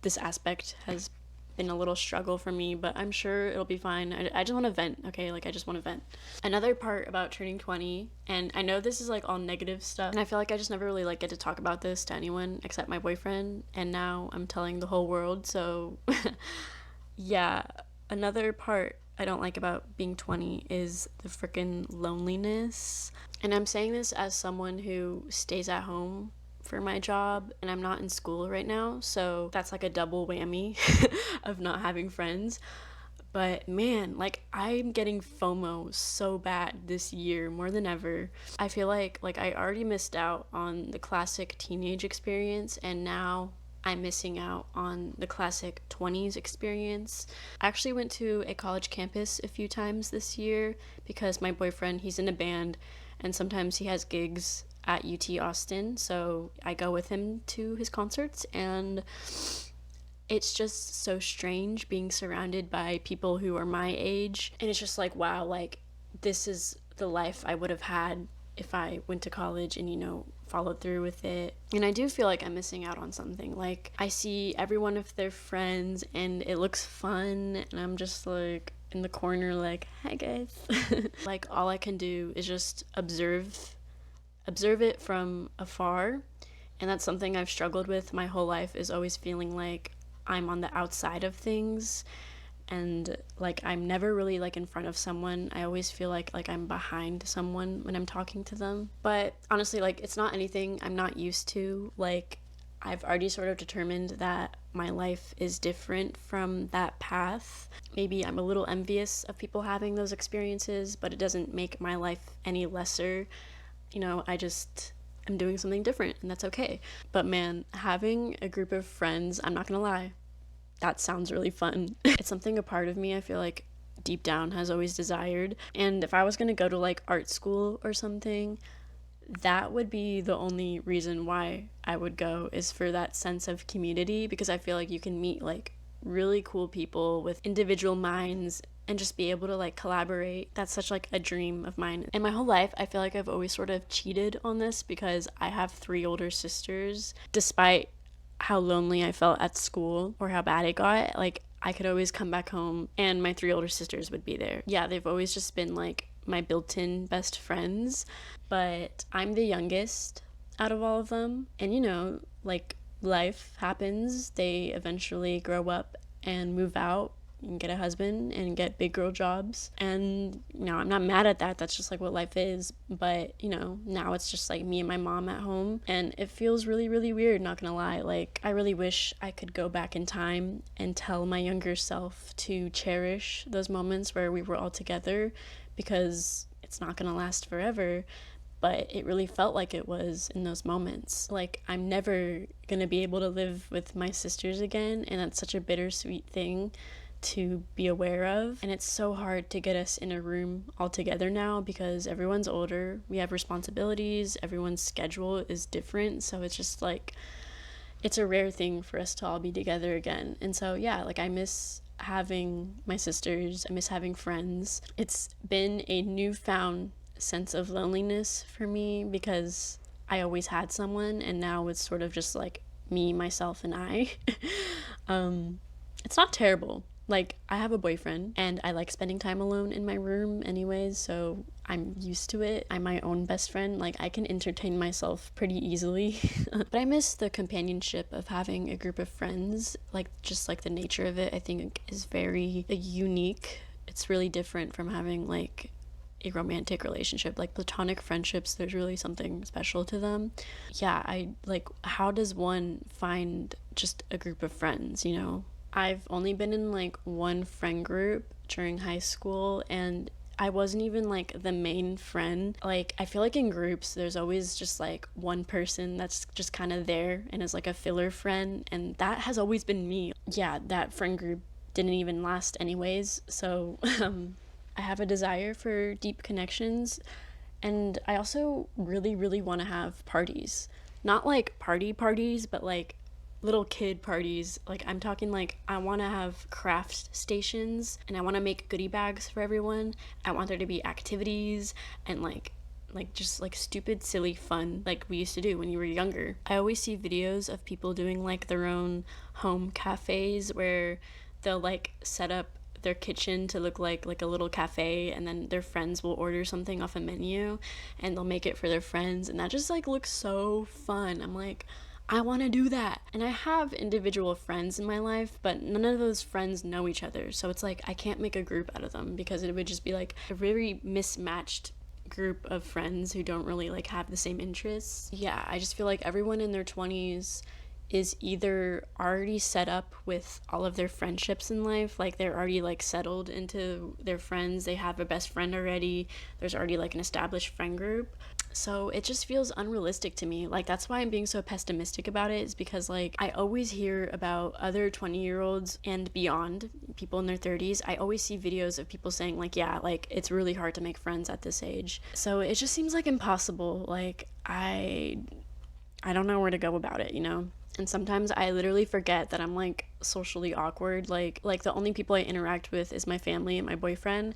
this aspect has been a little struggle for me, but I'm sure it'll be fine. I just want to vent, okay? Like, I just want to vent. Another part about turning 20, and I know this is like all negative stuff, and I feel like I just never really like get to talk about this to anyone except my boyfriend, and now I'm telling the whole world, so yeah. Another part I don't like about being 20 is the freaking loneliness. And I'm saying this as someone who stays at home for my job, and I'm not in school right now, so that's like a double whammy of not having friends. But man, like, I'm getting FOMO so bad this year more than ever. I feel like I already missed out on the classic teenage experience, and now I'm missing out on the classic 20s experience. I actually went to a college campus a few times this year because my boyfriend, he's in a band, and sometimes he has gigs at UT Austin, so I go with him to his concerts, and it's just so strange being surrounded by people who are my age, and it's just like, wow, like, this is the life I would have had if I went to college and, followed through with it. And I do feel like I'm missing out on something. Like, I see every one of their friends and it looks fun, and I'm just like in the corner like, hi guys. Like, all I can do is just observe it from afar. And that's something I've struggled with my whole life, is always feeling like I'm on the outside of things, and like I'm never really like in front of someone. I always feel like I'm behind someone when I'm talking to them. But honestly, like, it's not anything I'm not used to. Like, I've already sort of determined that my life is different from that path. Maybe I'm a little envious of people having those experiences, but it doesn't make my life any lesser. I'm doing something different, and that's okay. But man, having a group of friends, I'm not gonna lie, that sounds really fun. It's something a part of me, I feel like, deep down has always desired. And if I was gonna go to like art school or something, that would be the only reason why I would go, is for that sense of community, because I feel like you can meet like really cool people with individual minds and just be able to like collaborate. That's such like a dream of mine. And my whole life, I feel like I've always sort of cheated on this because I have 3 older sisters. Despite how lonely I felt at school or how bad it got, like, I could always come back home and my 3 older sisters would be there. Yeah, they've always just been like my built-in best friends, but I'm the youngest out of all of them. And like, life happens. They eventually grow up and move out and get a husband and get big girl jobs, and I'm not mad at that. That's just like what life is. But now it's just like me and my mom at home, and it feels really, really weird, not gonna lie. Like, I really wish I could go back in time and tell my younger self to cherish those moments where we were all together, because it's not gonna last forever, but it really felt like it was in those moments. Like, I'm never gonna be able to live with my sisters again, and that's such a bittersweet thing to be aware of. And it's so hard to get us in a room all together now because everyone's older, we have responsibilities, everyone's schedule is different, so it's just like, it's a rare thing for us to all be together again. And so yeah, like, I miss having my sisters, I miss having friends. It's been a newfound sense of loneliness for me because I always had someone, and now it's sort of just like me, myself, and I. It's not terrible. Like, I have a boyfriend, and I like spending time alone in my room anyways, so I'm used to it. I'm my own best friend. Like, I can entertain myself pretty easily. But I miss the companionship of having a group of friends. Like, just like the nature of it, I think, is very unique. It's really different from having like a romantic relationship. Like, platonic friendships, there's really something special to them. Yeah, how does one find just a group of friends, I've only been in like one friend group during high school, and I wasn't even like the main friend. Like, I feel like in groups there's always just like one person that's just kind of there and is like a filler friend, and that has always been me. Yeah, that friend group didn't even last anyways, so I have a desire for deep connections, and I also really, really want to have parties. Not like parties, but like little kid parties. Like, I'm talking like I want to have craft stations and I want to make goodie bags for everyone. I want there to be activities and like just like stupid silly fun like we used to do when you were younger. I always see videos of people doing like their own home cafes where they'll like set up their kitchen to look like a little cafe, and then their friends will order something off a menu and they'll make it for their friends, and that just like looks so fun. I'm like, I want to do that. And I have individual friends in my life, but none of those friends know each other, so it's like I can't make a group out of them because it would just be like a very mismatched group of friends who don't really like have the same interests. Yeah, I just feel like everyone in their 20s is either already set up with all of their friendships in life, like they're already like settled into their friends, they have a best friend already, there's already like an established friend group. So it just feels unrealistic to me. Like, that's why I'm being so pessimistic about it, is because like I always hear about other 20-year-olds and beyond, people in their 30s. I always see videos of people saying like, yeah, like it's really hard to make friends at this age. So it just seems like impossible. Like I don't know where to go about it, you know? And sometimes I literally forget that I'm like socially awkward. Like the only people I interact with is my family and my boyfriend,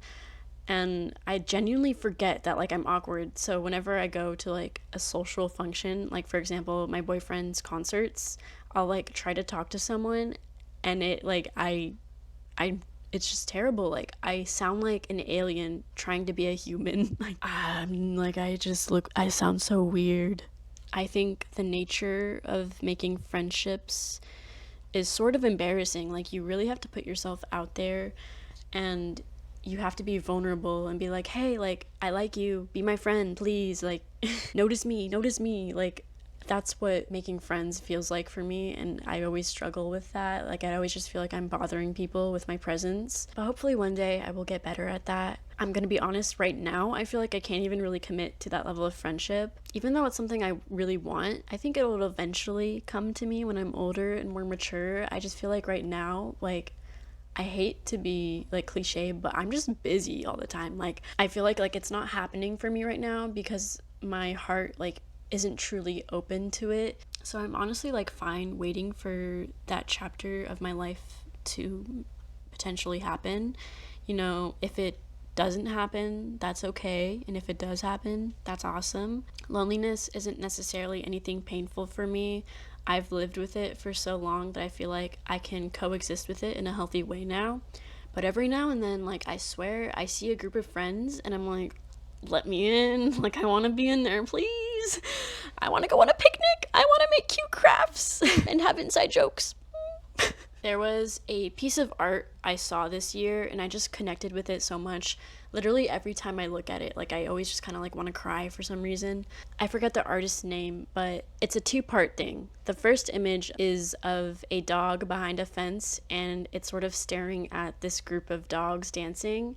and I genuinely forget that like I'm awkward. So whenever I go to like a social function, like for example my boyfriend's concerts, I'll like try to talk to someone, and it like I it's just terrible. Like I sound like an alien trying to be a human. I sound so weird. I think the nature of making friendships is sort of embarrassing. Like, you really have to put yourself out there, and you have to be vulnerable and be like, hey, like, I like you, be my friend, please, like, notice me. Like, that's what making friends feels like for me, and I always struggle with that. Like, I always just feel like I'm bothering people with my presence. But hopefully one day I will get better at that. I'm gonna be honest, right now I feel like I can't even really commit to that level of friendship. Even though it's something I really want, I think it will eventually come to me when I'm older and more mature. I just feel like right now, like, I hate to be like cliche, but I'm just busy all the time. Like, I feel like it's not happening for me right now because my heart like isn't truly open to it. So I'm honestly like fine waiting for that chapter of my life to potentially happen. You know, if it doesn't happen, that's okay, and if it does happen, that's awesome. Loneliness isn't necessarily anything painful for me. I've lived with it for so long that I feel like I can coexist with it in a healthy way now. But every now and then, like, I swear I see a group of friends and I'm like, let me in. Like, I want to be in there, please. I want to go on a picnic. I want to make cute crafts and have inside jokes. There was a piece of art I saw this year and I just connected with it so much. Literally every time I look at it, like, I always just kind of like want to cry for some reason. I forget the artist's name, but it's a two-part thing. The first image is of a dog behind a fence, and it's sort of staring at this group of dogs dancing.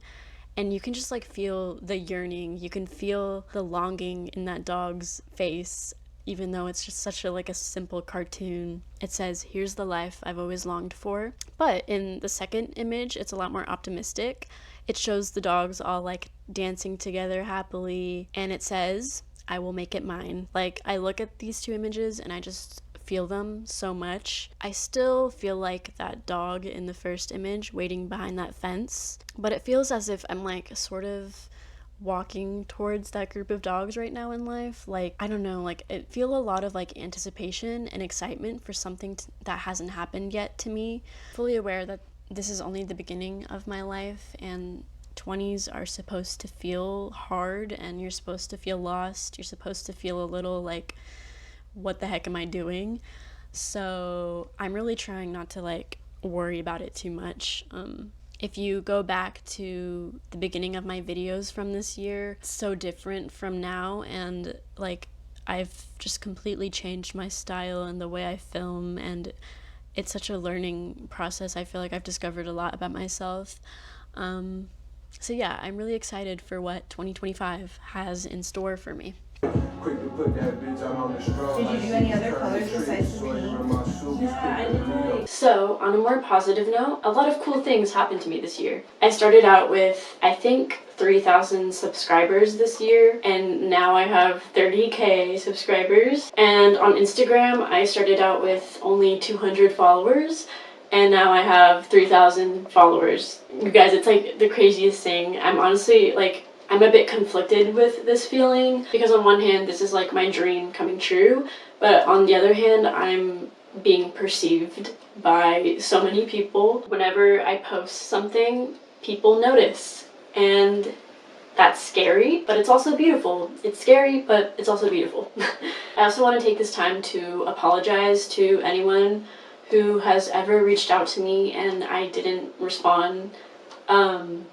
And you can just like feel the yearning. You can feel the longing in that dog's face, even though it's just such a like a simple cartoon. It says, here's the life I've always longed for. But in the second image, it's a lot more optimistic. It shows the dogs all like dancing together happily, and it says, I will make it mine. Like, I look at these two images and I just feel them so much. I still feel like that dog in the first image waiting behind that fence, but it feels as if I'm like sort of walking towards that group of dogs right now in life. Like, I don't know, like, it feel a lot of like anticipation and excitement for something that hasn't happened yet to me. Fully aware that this is only the beginning of my life, and 20s are supposed to feel hard, and you're supposed to feel lost. You're supposed to feel a little like, what the heck am I doing? So I'm really trying not to like worry about it too much. If you go back to the beginning of my videos from this year, it's so different from now, and like I've just completely changed my style and the way I film, and it's such a learning process. I feel like I've discovered a lot about myself. So yeah, I'm really excited for what 2025 has in store for me. Did you do any other colors besides the pink? Yeah, I did like... So, on a more positive note, a lot of cool things happened to me this year. I started out with, I think, 3,000 subscribers this year, and now I have 30K subscribers. And on Instagram, I started out with only 200 followers, and now I have 3,000 followers. You guys, it's like the craziest thing. I'm honestly, like, I'm a bit conflicted with this feeling, because on one hand, this is like my dream coming true, but on the other hand, I'm being perceived by so many people. Whenever I post something, people notice, and that's scary, but it's also beautiful. It's scary, but it's also beautiful. I also want to take this time to apologize to anyone who has ever reached out to me and I didn't respond.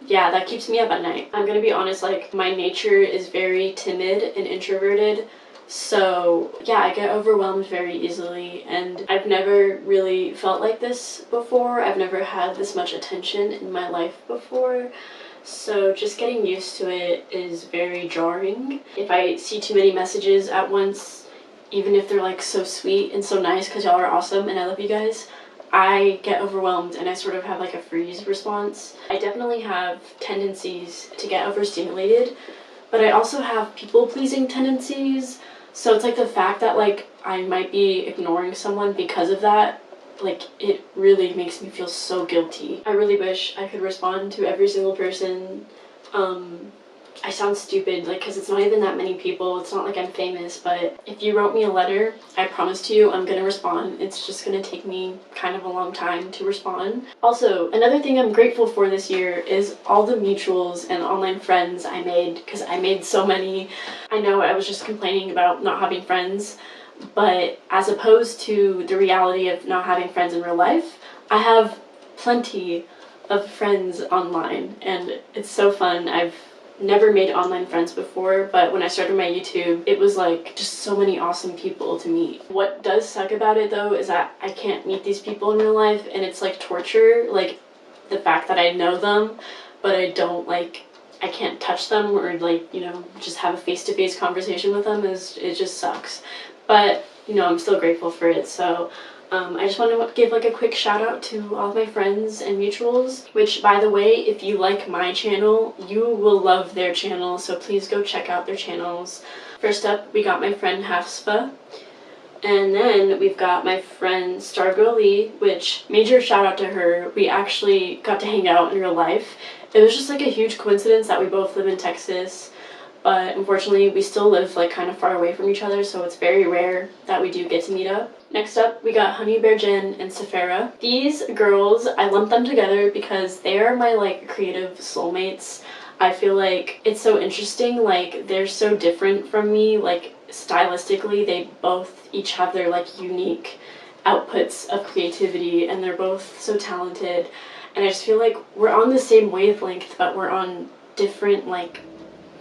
Yeah, that keeps me up at night. I'm gonna be honest, like, my nature is very timid and introverted, so yeah, I get overwhelmed very easily, and I've never really felt like this before. I've never had this much attention in my life before, so just getting used to it is very jarring. If I see too many messages at once, even if they're like so sweet and so nice, because y'all are awesome and I love you guys, I get overwhelmed and I sort of have like a freeze response. I definitely have tendencies to get overstimulated, but I also have people-pleasing tendencies. So it's like the fact that like I might be ignoring someone because of that, like, it really makes me feel so guilty. I really wish I could respond to every single person. I sound stupid, like, because it's not even that many people. It's not like I'm famous, but if you wrote me a letter, I promise to you I'm gonna respond. It's just gonna take me kind of a long time to respond. Also, another thing I'm grateful for this year is all the mutuals and online friends I made, because I made so many. I know I was just complaining about not having friends, but as opposed to the reality of not having friends in real life, I have plenty of friends online, and it's so fun. I've never made online friends before, but when I started my YouTube, it was like just so many awesome people to meet. What does suck about it though is that I can't meet these people in real life, and it's like torture, like the fact that I know them, but I don't, like, I can't touch them or, like, you know, just have a face-to-face conversation with them. It just sucks. But, you know, I'm still grateful for it, so I just want to give like a quick shout out to all of my friends and mutuals, which, by the way, if you like my channel, you will love their channel, so please go check out their channels. First up, we got my friend Hafspa, and then we've got my friend Stargirl Lee, which, major shout out to her. We actually got to hang out in real life. It was just like a huge coincidence that we both live in Texas, but unfortunately we still live like kind of far away from each other, so it's very rare that we do get to meet up. Next up, we got Honey Bear Jen and Safara. These girls, I lumped them together because they are my like creative soulmates. I feel like it's so interesting, like they're so different from me, like stylistically they both each have their like unique outputs of creativity, and they're both so talented, and I just feel like we're on the same wavelength, but we're on different, like,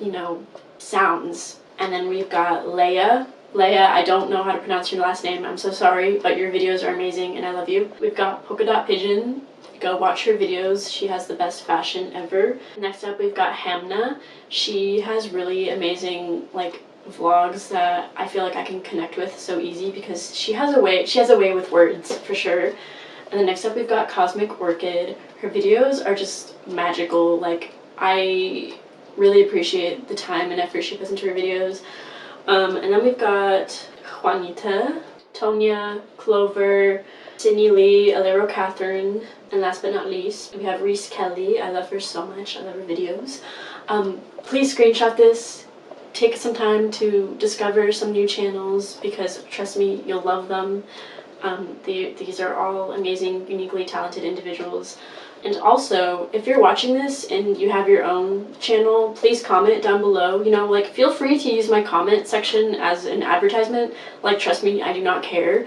you know, sounds. And then we've got Leia. Leia, I don't know how to pronounce your last name, I'm so sorry, but your videos are amazing and I love you. We've got Polka Dot Pigeon. Go watch her videos, she has the best fashion ever. Next up, we've got Hamna. She has really amazing, like, vlogs that I feel like I can connect with so easy, because she has a way with words, for sure. And then next up, we've got Cosmic Orchid. Her videos are just magical. Like, I really appreciate the time and effort she puts into her videos. And then we've got Juanita, Tonya, Clover, Sydney Lee, Alero Catherine, and last but not least, we have Reese Kelly. I love her so much. I love her videos. Please screenshot this. Take some time to discover some new channels, because trust me, you'll love them. These are all amazing, uniquely talented individuals. And also, if you're watching this and you have your own channel, please comment down below. You know, like, feel free to use my comment section as an advertisement. Like, trust me, I do not care.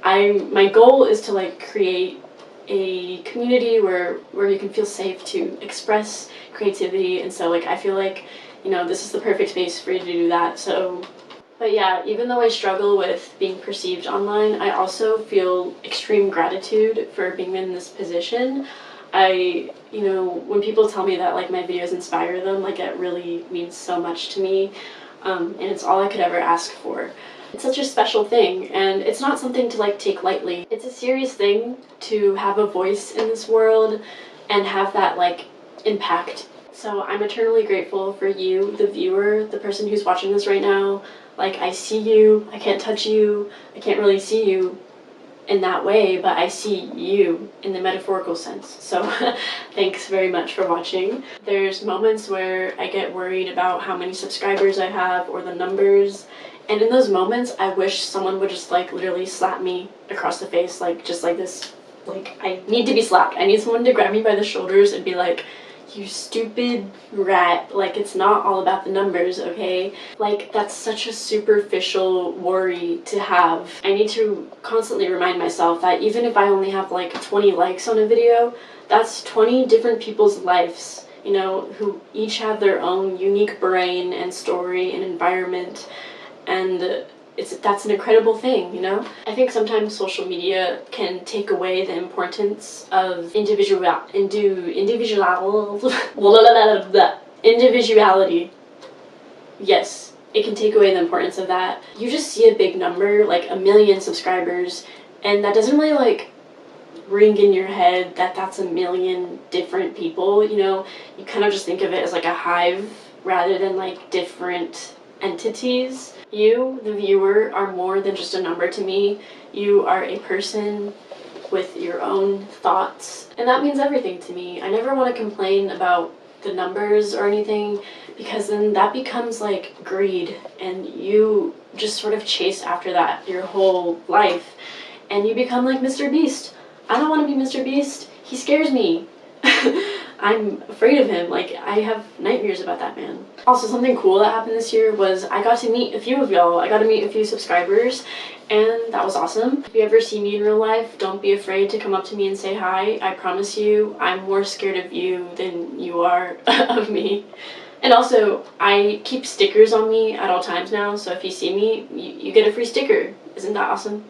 My goal is to, like, create a community where you can feel safe to express creativity, and so, like, I feel like, you know, this is the perfect space for you to do that. So, but yeah, even though I struggle with being perceived online, I also feel extreme gratitude for being in this position. You know, when people tell me that, like, my videos inspire them, like, it really means so much to me. and it's all I could ever ask for. It's such a special thing, and it's not something to like take lightly. It's a serious thing to have a voice in this world and have that like impact. So I'm eternally grateful for you, the viewer, the person who's watching this right now. Like, I see you, I can't touch you, I can't really see you in that way, but I see you in the metaphorical sense. So thanks very much for watching. There's moments where I get worried about how many subscribers I have or the numbers, and in those moments I wish someone would just like literally slap me across the face, like just like this. Like, I need to be slapped. I need someone to grab me by the shoulders and be like, you stupid rat, like it's not all about the numbers, okay? Like, that's such a superficial worry to have. I need to constantly remind myself that even if I only have like 20 likes on a video, that's 20 different people's lives, you know, who each have their own unique brain and story and environment, and that's an incredible thing, you know? I think sometimes social media can take away the importance of individuality. Yes, it can take away the importance of that. You just see a big number, like 1 million subscribers, and that doesn't really like ring in your head that that's 1 million different people, you know? You kind of just think of it as like a hive rather than like different entities. You, the viewer, are more than just a number to me. You are a person with your own thoughts, and that means everything to me. I never want to complain about the numbers or anything, because then that becomes like greed, and you just sort of chase after that your whole life, and you become like Mr. Beast. I don't want to be Mr. Beast. He scares me. I'm afraid of him. Like, I have nightmares about that man. Also, something cool that happened this year was I got to meet a few of y'all. I got to meet a few subscribers, and that was awesome. If you ever see me in real life, don't be afraid to come up to me and say hi. I promise you, I'm more scared of you than you are of me. And also, I keep stickers on me at all times now, so if you see me, you get a free sticker. Isn't that awesome?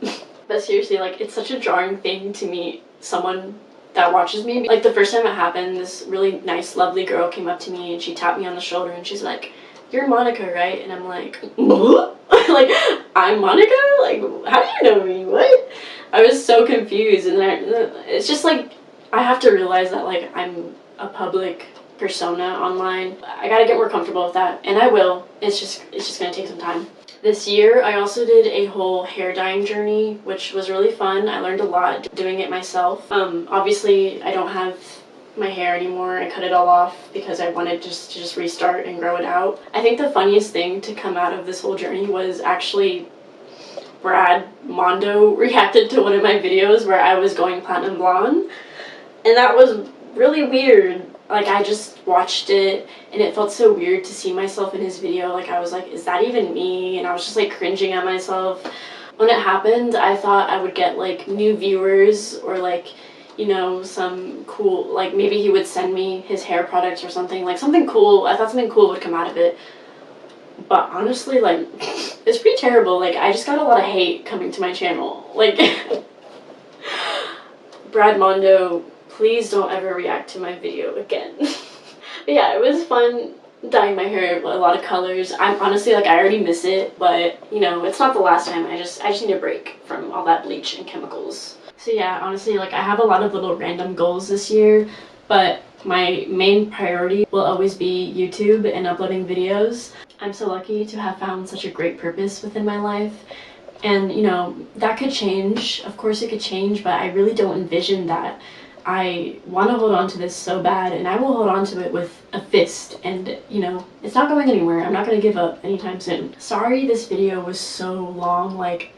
But seriously, like, it's such a jarring thing to meet someone that watches me. Like, the first time it happened, this really nice, lovely girl came up to me and she tapped me on the shoulder and she's like, "You're Monica, right?" And I'm like, "What?" Like, I'm Monica? Like, how do you know me? What? I was so confused, and it's just like, I have to realize that like I'm a public persona online. I gotta get more comfortable with that, and I will. It's just gonna take some time. This year, I also did a whole hair dyeing journey, which was really fun. I learned a lot doing it myself. Obviously, I don't have my hair anymore. I cut it all off because I wanted to just restart and grow it out. I think the funniest thing to come out of this whole journey was actually Brad Mondo reacted to one of my videos where I was going platinum blonde, and that was really weird. Like, I just watched it, and it felt so weird to see myself in his video. Like, I was like, is that even me? And I was just, like, cringing at myself. When it happened, I thought I would get, like, new viewers, or, like, you know, some cool, like, maybe he would send me his hair products or something. Like, something cool. I thought something cool would come out of it. But honestly, like, it's pretty terrible. Like, I just got a lot of hate coming to my channel. Like, Brad Mondo, please don't ever react to my video again. But yeah, it was fun dyeing my hair a lot of colors. I'm honestly, like, I already miss it, but, you know, it's not the last time. I just need a break from all that bleach and chemicals. So yeah, honestly, like, I have a lot of little random goals this year, but my main priority will always be YouTube and uploading videos. I'm so lucky to have found such a great purpose within my life. And, you know, that could change. Of course it could change, but I really don't envision that. I want to hold on to this so bad, and I will hold on to it with a fist, and, you know, it's not going anywhere. I'm not going to give up anytime soon. Sorry this video was so long. Like,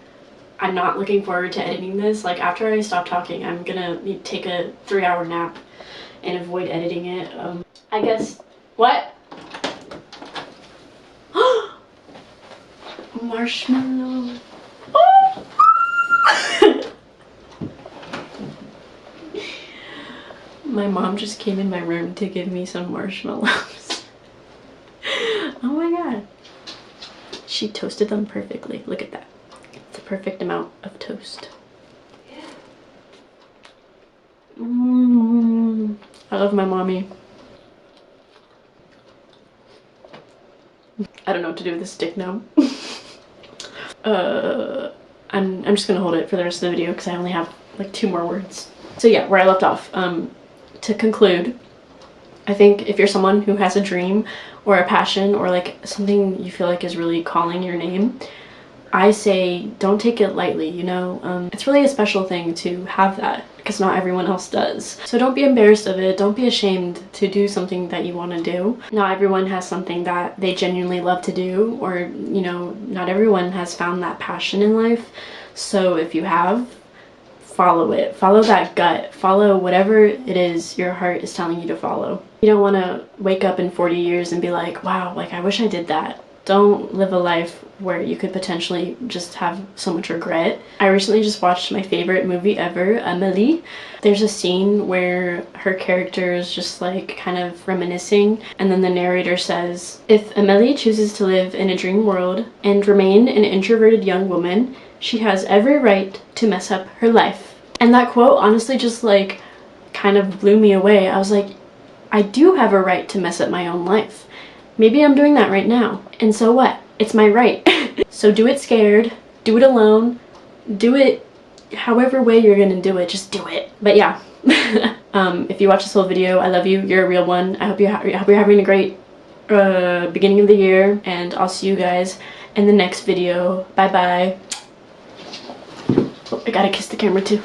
I'm not looking forward to editing this. Like, after I stop talking, I'm gonna take a 3-hour nap and avoid editing it. I guess, what? Marshmallow. My mom just came in my room to give me some marshmallows. Oh my god. She toasted them perfectly. Look at that. It's the perfect amount of toast. I love my mommy. I don't know what to do with this stick now. I'm just gonna hold it for the rest of the video because I only have like 2 more words. So yeah, where I left off. To conclude, I think if you're someone who has a dream or a passion or like something you feel like is really calling your name, I say don't take it lightly, you know? It's really a special thing to have that because not everyone else does. So don't be embarrassed of it. Don't be ashamed to do something that you want to do. Not everyone has something that they genuinely love to do, or, you know, not everyone has found that passion in life. So if you have, follow it. Follow that gut. Follow whatever it is your heart is telling you to follow. You don't want to wake up in 40 years and be like, wow, like I wish I did that. Don't live a life where you could potentially just have so much regret. I recently just watched my favorite movie ever, Amélie. There's a scene where her character is just like kind of reminiscing, and then the narrator says, if Amélie chooses to live in a dream world and remain an introverted young woman, she has every right to mess up her life. And that quote honestly just like kind of blew me away. I was like, I do have a right to mess up my own life. Maybe I'm doing that right now. And so what? It's my right. So do it scared, do it alone, do it however way you're gonna do it, just do it. But yeah, if you watch this whole video, I love you, you're a real one. I hope you're having a great beginning of the year, and I'll see you guys in the next video. Bye bye. Oh, I gotta kiss the camera too.